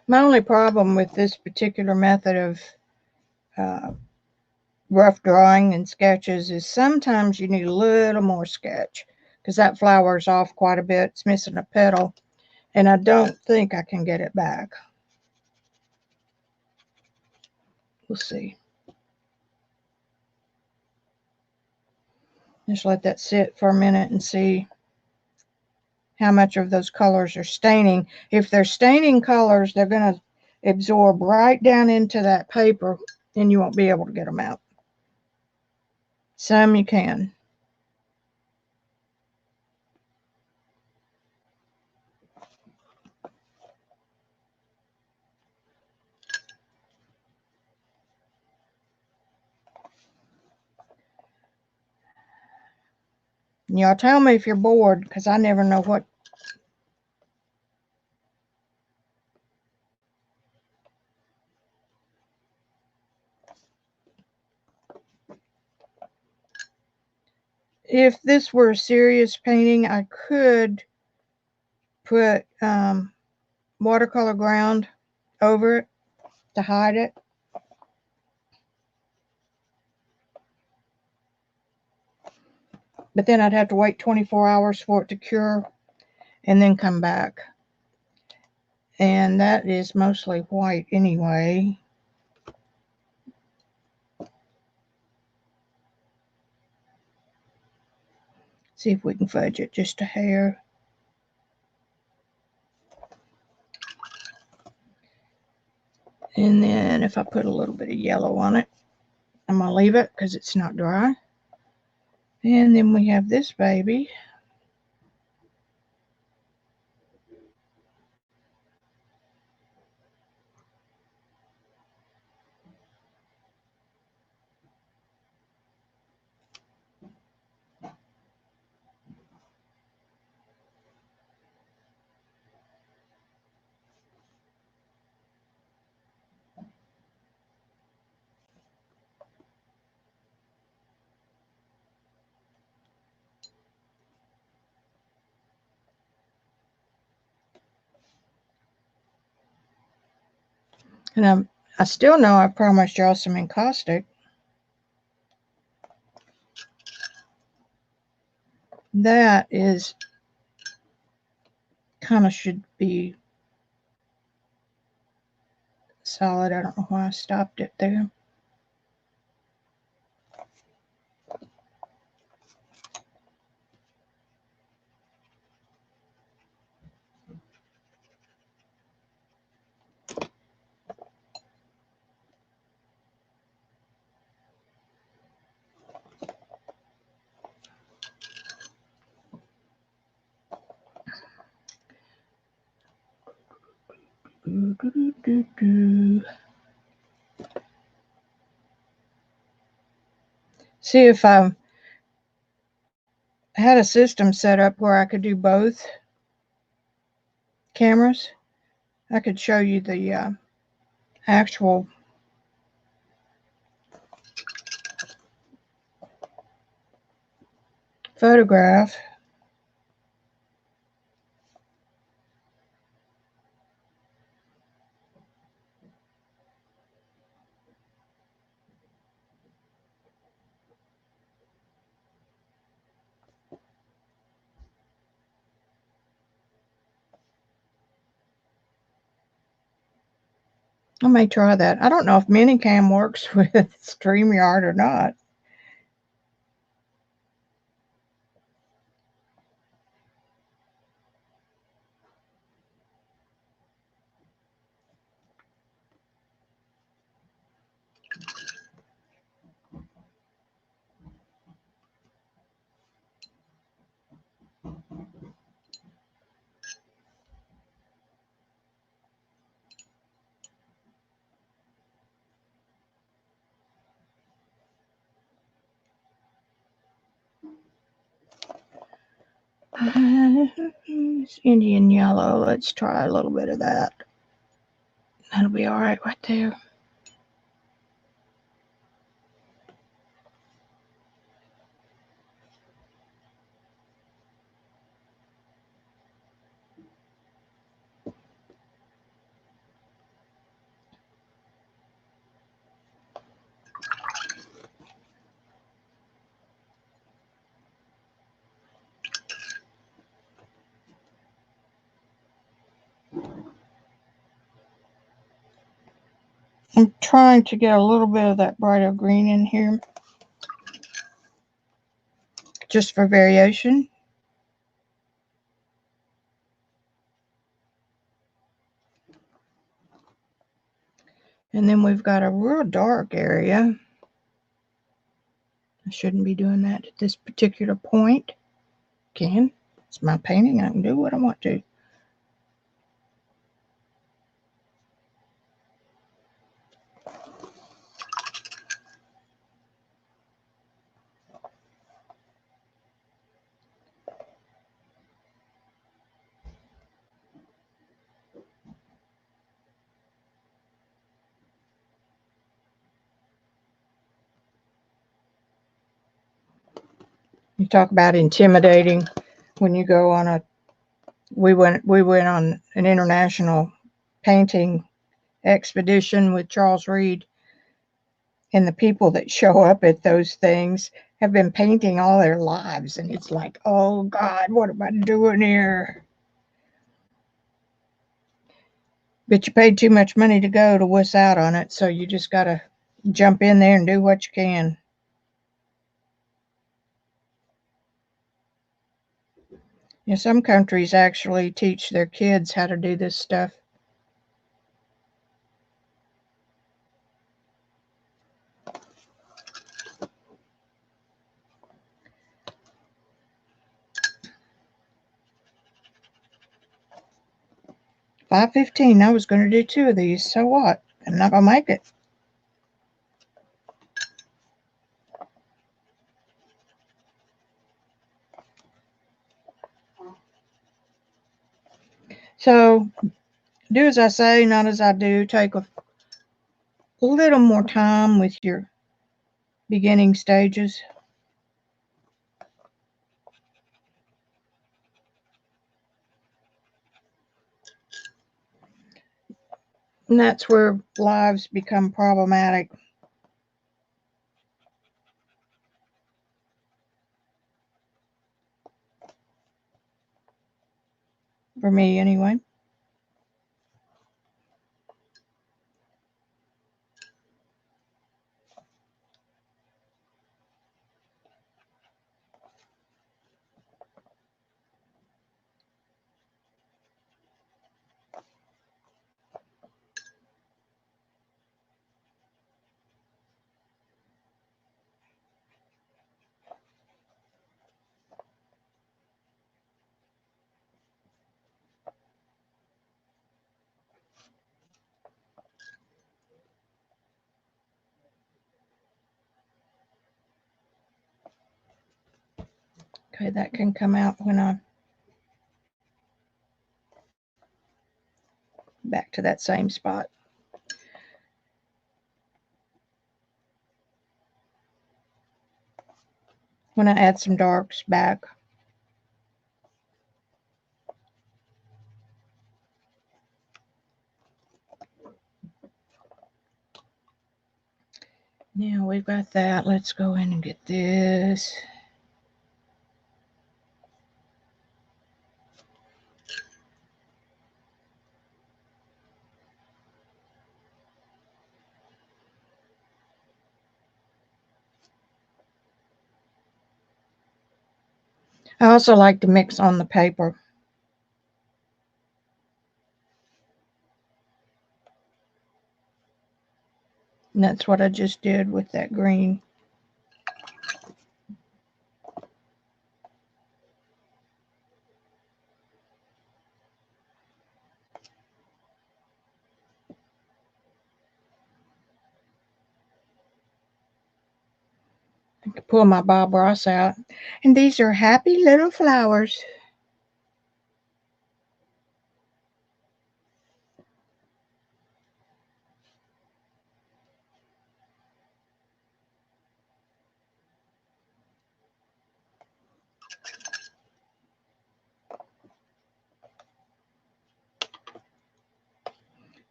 My only problem with this particular method of rough drawing and sketches is sometimes you need a little more sketch because that flower's off quite a bit. It's missing a petal, and I don't think I can get it back. We'll see. Just let that sit for a minute and see how much of those colors are staining. If they're staining colors, they're going to absorb right down into that paper, and you won't be able to get them out. Some you can. Y'all tell me if you're bored, because I never know what. If this were a serious painting, I could put watercolor ground over it to hide it. But then I'd have to wait 24 hours for it to cure and then come back. And that is mostly white anyway. See if we can fudge it just a hair. And then if I put a little bit of yellow on it, I'm going to leave it because it's not dry. And then we have this baby. And I still know I promised y'all some encaustic. That is kind of should be solid. I don't know why I stopped it there. See, if I had a system set up where I could do both cameras, I could show you the actual photograph. I may try that. I don't know if Minicam works with StreamYard or not. It's Indian yellow. Let's try a little bit of that. That'll be all right there. I'm trying to get a little bit of that brighter green in here, just for variation. And then we've got a real dark area. I shouldn't be doing that at this particular point. Can. It's my painting. I can do what I want to. You talk about intimidating when you go on a. We went on an international painting expedition with Charles Reed, and the people that show up at those things have been painting all their lives, and it's like, oh God, what am I doing here? But you paid too much money to go to wuss out on it, so you just gotta jump in there and do what you can. You know, some countries actually teach their kids how to do this stuff. $5.15. I was going to do 2 of these. So what? I'm not going to make it. So do as I say, not as I do. Take a little more time with your beginning stages. And that's where lives become problematic. For me, anyway. Okay, that can come out when I back to that same spot. When I add some darks back. Now we've got that. Let's go in and get this. I also like to mix on the paper. And that's what I just did with that green. I can pull my Bob Ross out. And these are happy little flowers.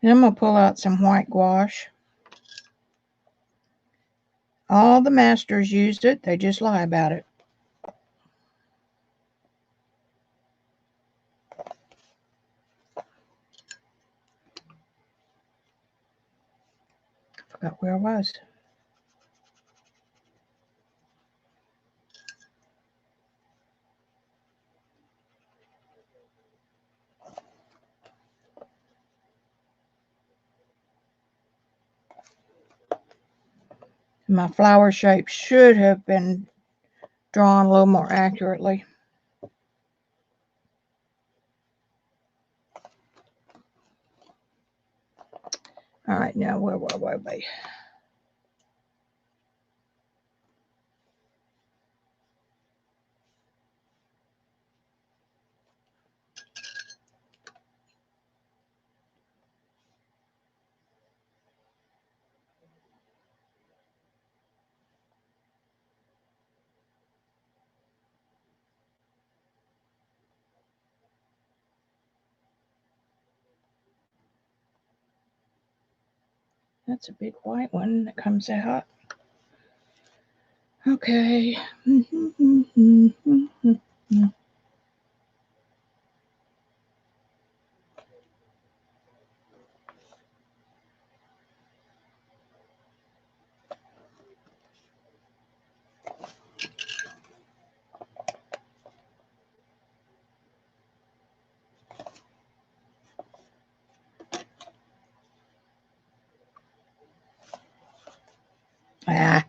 And I'm going to pull out some white gouache. All the masters used it. They just lie about it. Forgot where I was. My flower shape should have been drawn a little more accurately. All right, now where were we? That's a big white one that comes out. Okay. Ah.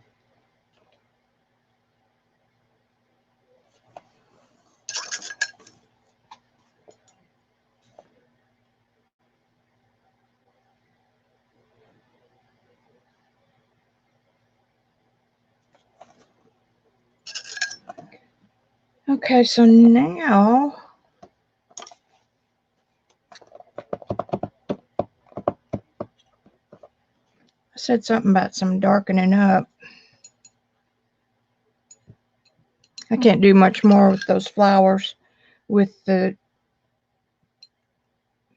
Okay, so now I said something about some darkening up. I can't do much more with those flowers with the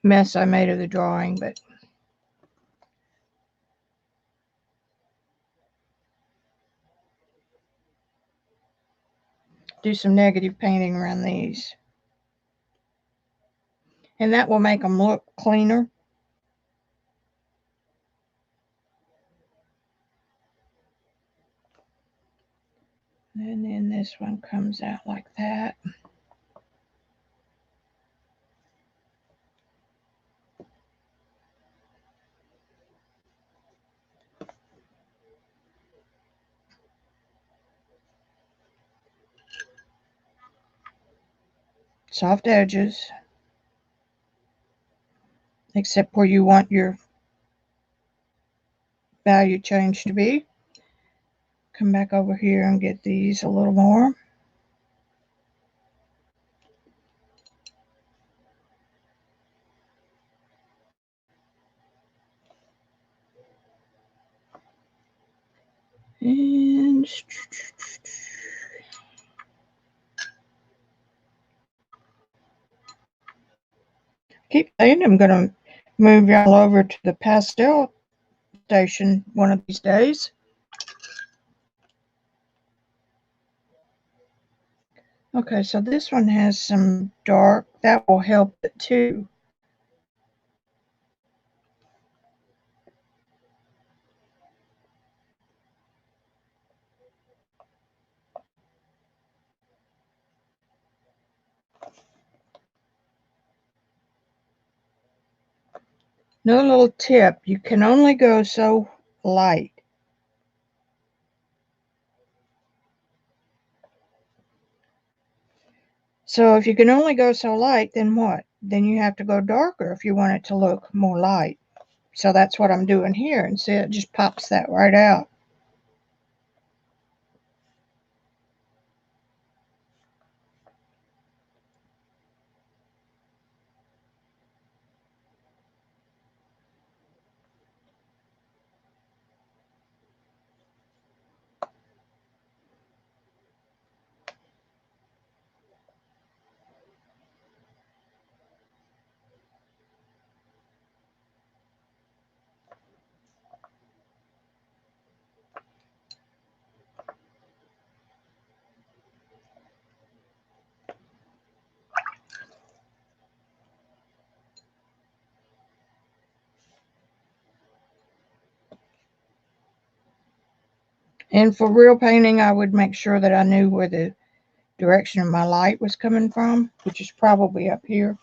mess I made of the drawing, but do some negative painting around these. And that will make them look cleaner. And then this one comes out like that. Soft edges, except where you want your value change to be. Come back over here and get these a little more. And keep saying I'm going to move y'all over to the pastel station one of these days. Okay, so this one has some dark. That will help it too. No little tip. You can only go so light. So if you can only go so light, then what? Then you have to go darker if you want it to look more light. So that's what I'm doing here. And see, it just pops that right out. And for real painting, I would make sure that I knew where the direction of my light was coming from, which is probably up here.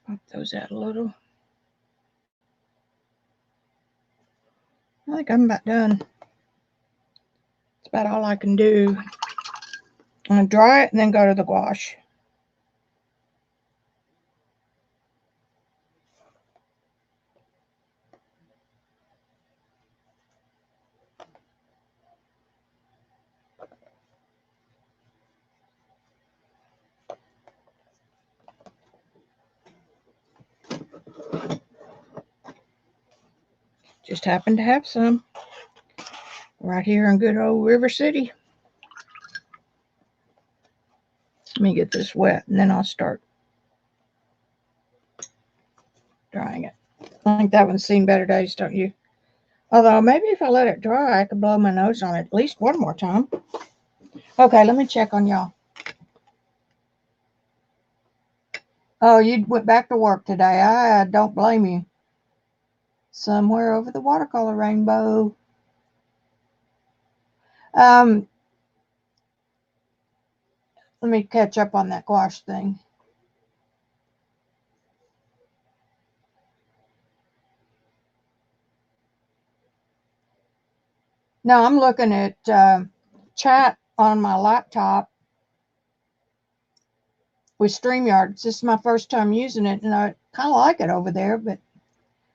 Pop those out a little. I think I'm about done. That's about all I can do. I'm going to dry it and then go to the gouache. Just happen to have some right here in good old River City. Let me get this wet and then I'll start drying it. I think that one's seen better days, don't you? Although maybe if I let it dry, I could blow my nose on it at least one more time. Okay, let me check on y'all. Oh, you went back to work today. I don't blame you. Somewhere over the watercolor rainbow. Let me catch up on that gouache thing. No, I'm looking at chat on my laptop with StreamYard. This is my first time using it, and I kind of like it over there. But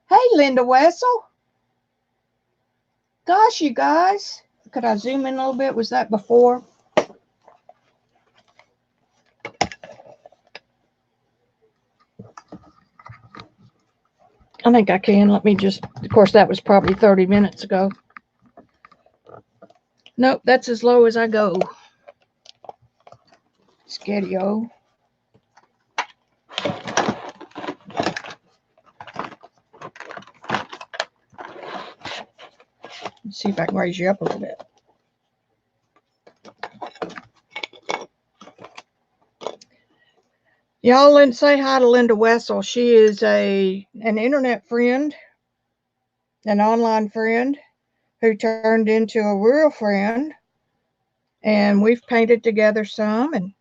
hey, Linda Wessel. Gosh, you guys. Could I zoom in a little bit? Was that before? I think I can. Let me just, of course, that was probably 30 minutes ago. Nope, that's as low as I go. Sketty-o. Let's see if I can raise you up a little bit. Y'all say hi to Linda Wessel. She is an internet friend, an online friend who turned into a real friend. And we've painted together some. And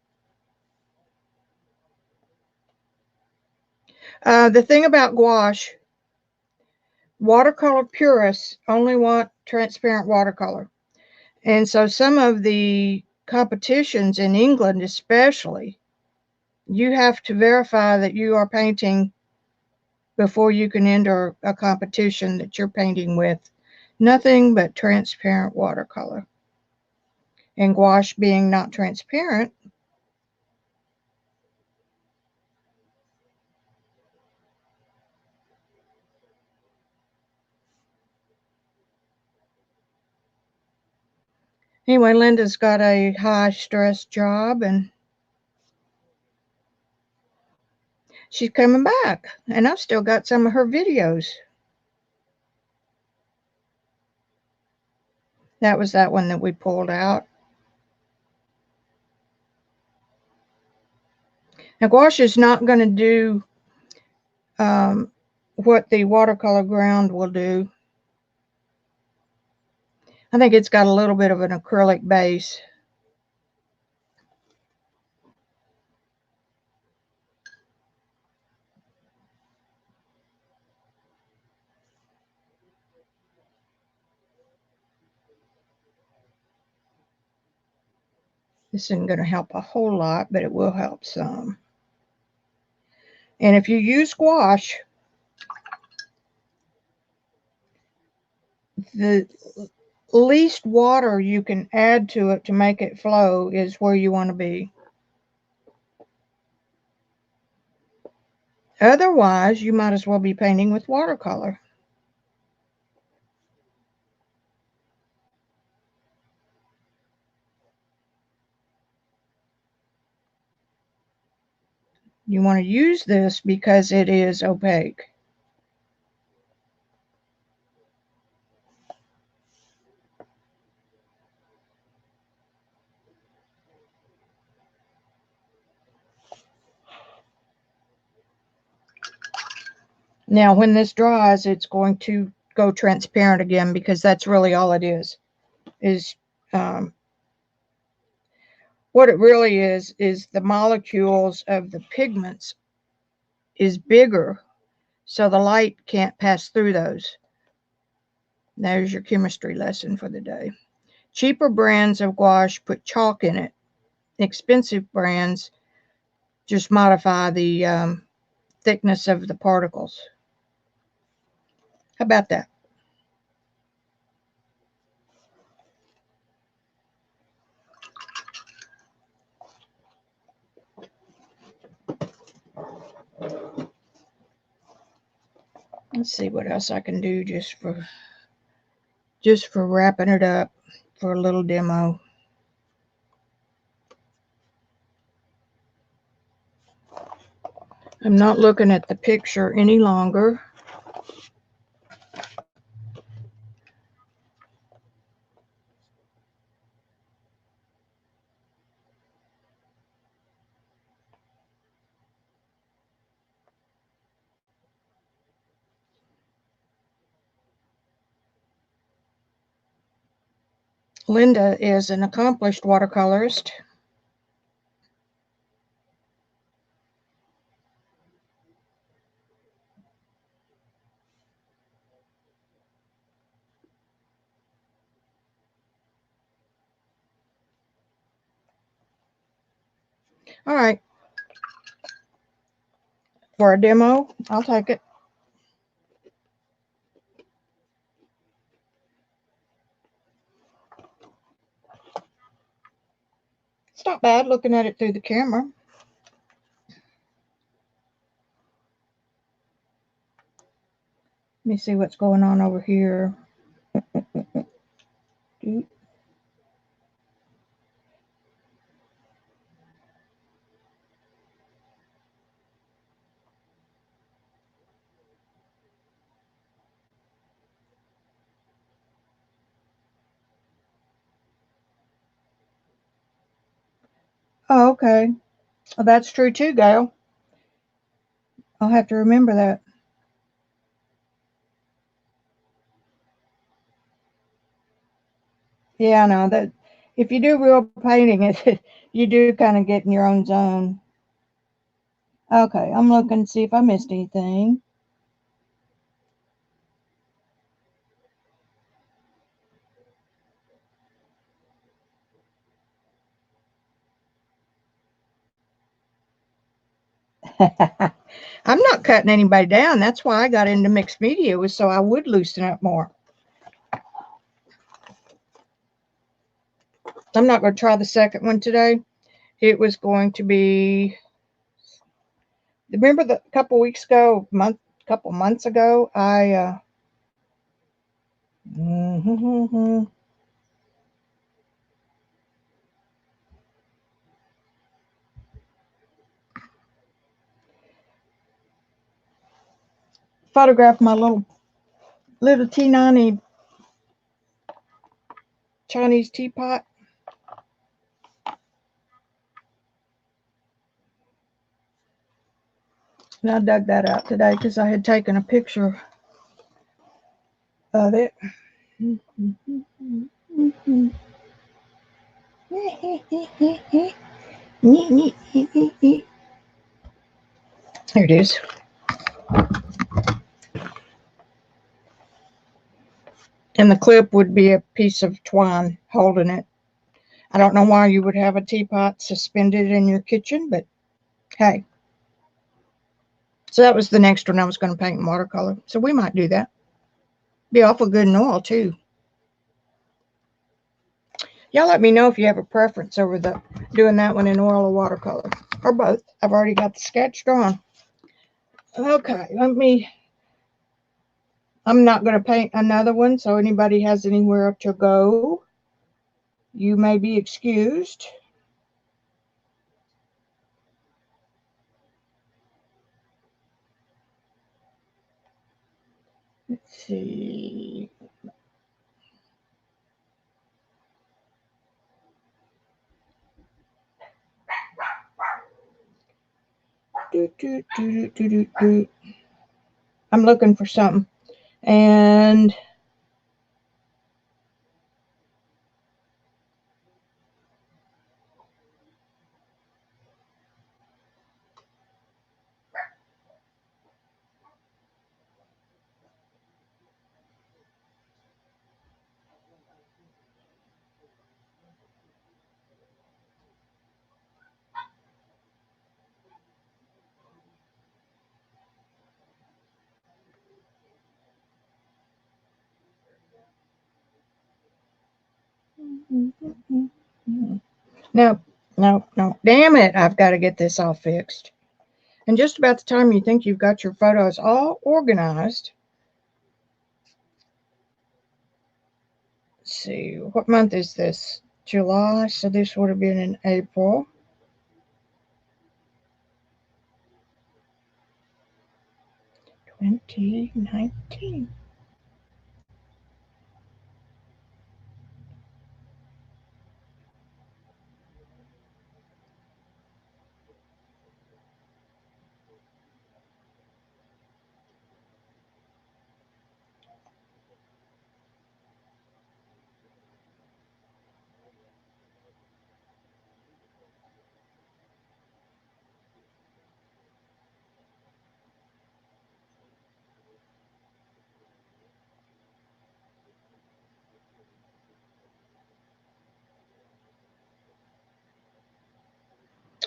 the thing about gouache, watercolor purists only want transparent watercolor. And so some of the competitions in England especially, you have to verify that you are painting before you can enter a competition that you're painting with nothing but transparent watercolor. And gouache being not transparent, anyway, Linda's got a high stress job and she's coming back. And I've still got some of her videos. That was that one that we pulled out. Now, gouache is not going to do what the watercolor ground will do. I think it's got a little bit of an acrylic base. This isn't going to help a whole lot, but it will help some. And if you use gouache, the least water you can add to it to make it flow is where you want to be. Otherwise, you might as well be painting with watercolor. You want to use this because it is opaque. Now, when this dries, it's going to go transparent again because that's really all it is what it really is the molecules of the pigments is bigger, so the light can't pass through those. There's your chemistry lesson for the day. Cheaper brands of gouache put chalk in it. Expensive brands just modify the thickness of the particles. How about that? Let's see what else I can do just for wrapping it up for a little demo. I'm not looking at the picture any longer. Linda is an accomplished watercolorist. All right. For a demo, I'll take it. It's not bad looking at it through the camera. Let me see what's going on over here. Oh, okay. Well, that's true too, Gail. I'll have to remember that. Yeah, I know that if you do real painting, you do kind of get in your own zone. Okay, I'm looking to see if I missed anything. I'm not cutting anybody down. That's why I got into mixed media, was so I would loosen up more. I'm not going to try the second one today. It was going to be, remember the couple weeks ago, couple months ago, I photographed my little T90 Chinese teapot. And I dug that out today because I had taken a picture of it. Here it is. And the clip would be a piece of twine holding it. I don't know why you would have a teapot suspended in your kitchen, but hey. So that was the next one I was going to paint in watercolor. So we might do that. Be awful good in oil too. Y'all let me know if you have a preference over the doing that one in oil or watercolor, or both. I've already got the sketch drawn. Okay, I'm not going to paint another one, so anybody has anywhere to go, you may be excused. Let's see. I'm looking for something. And no, no, no. Damn it. I've got to get this all fixed. And just about the time you think you've got your photos all organized. Let's see. What month is this? July. So this would have been in April. $20.19.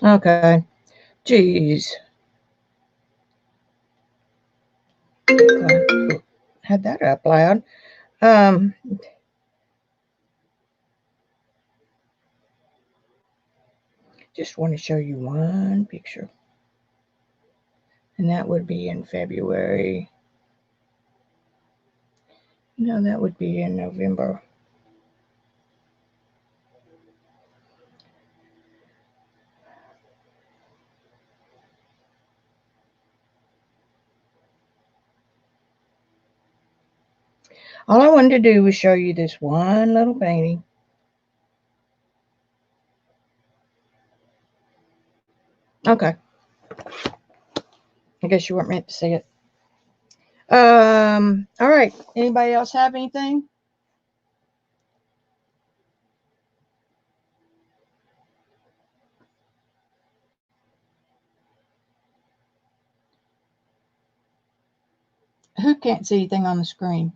Okay. Jeez. Okay. Had that up loud. Just want to show you one picture. And that would be in February. No, that would be in November. All I wanted to do was show you this one little painting. Okay. I guess you weren't meant to see it. All right. Anybody else have anything? Who can't see anything on the screen?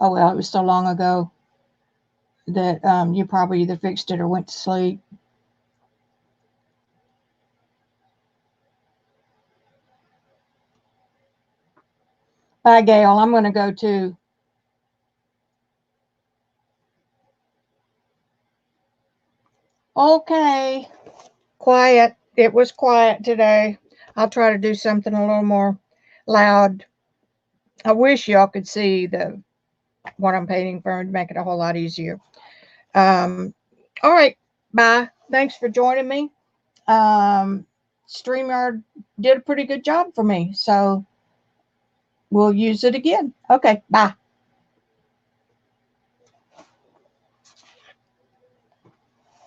Oh, well, it was so long ago that you probably either fixed it or went to sleep. Bye, Gail. I'm going to go too. Okay. Quiet. It was quiet today. I'll try to do something a little more loud. I wish y'all could see what I'm painting for to make it a whole lot easier. All right. Bye. Thanks for joining me. StreamYard did a pretty good job for me, so we'll use it again. Okay. Bye.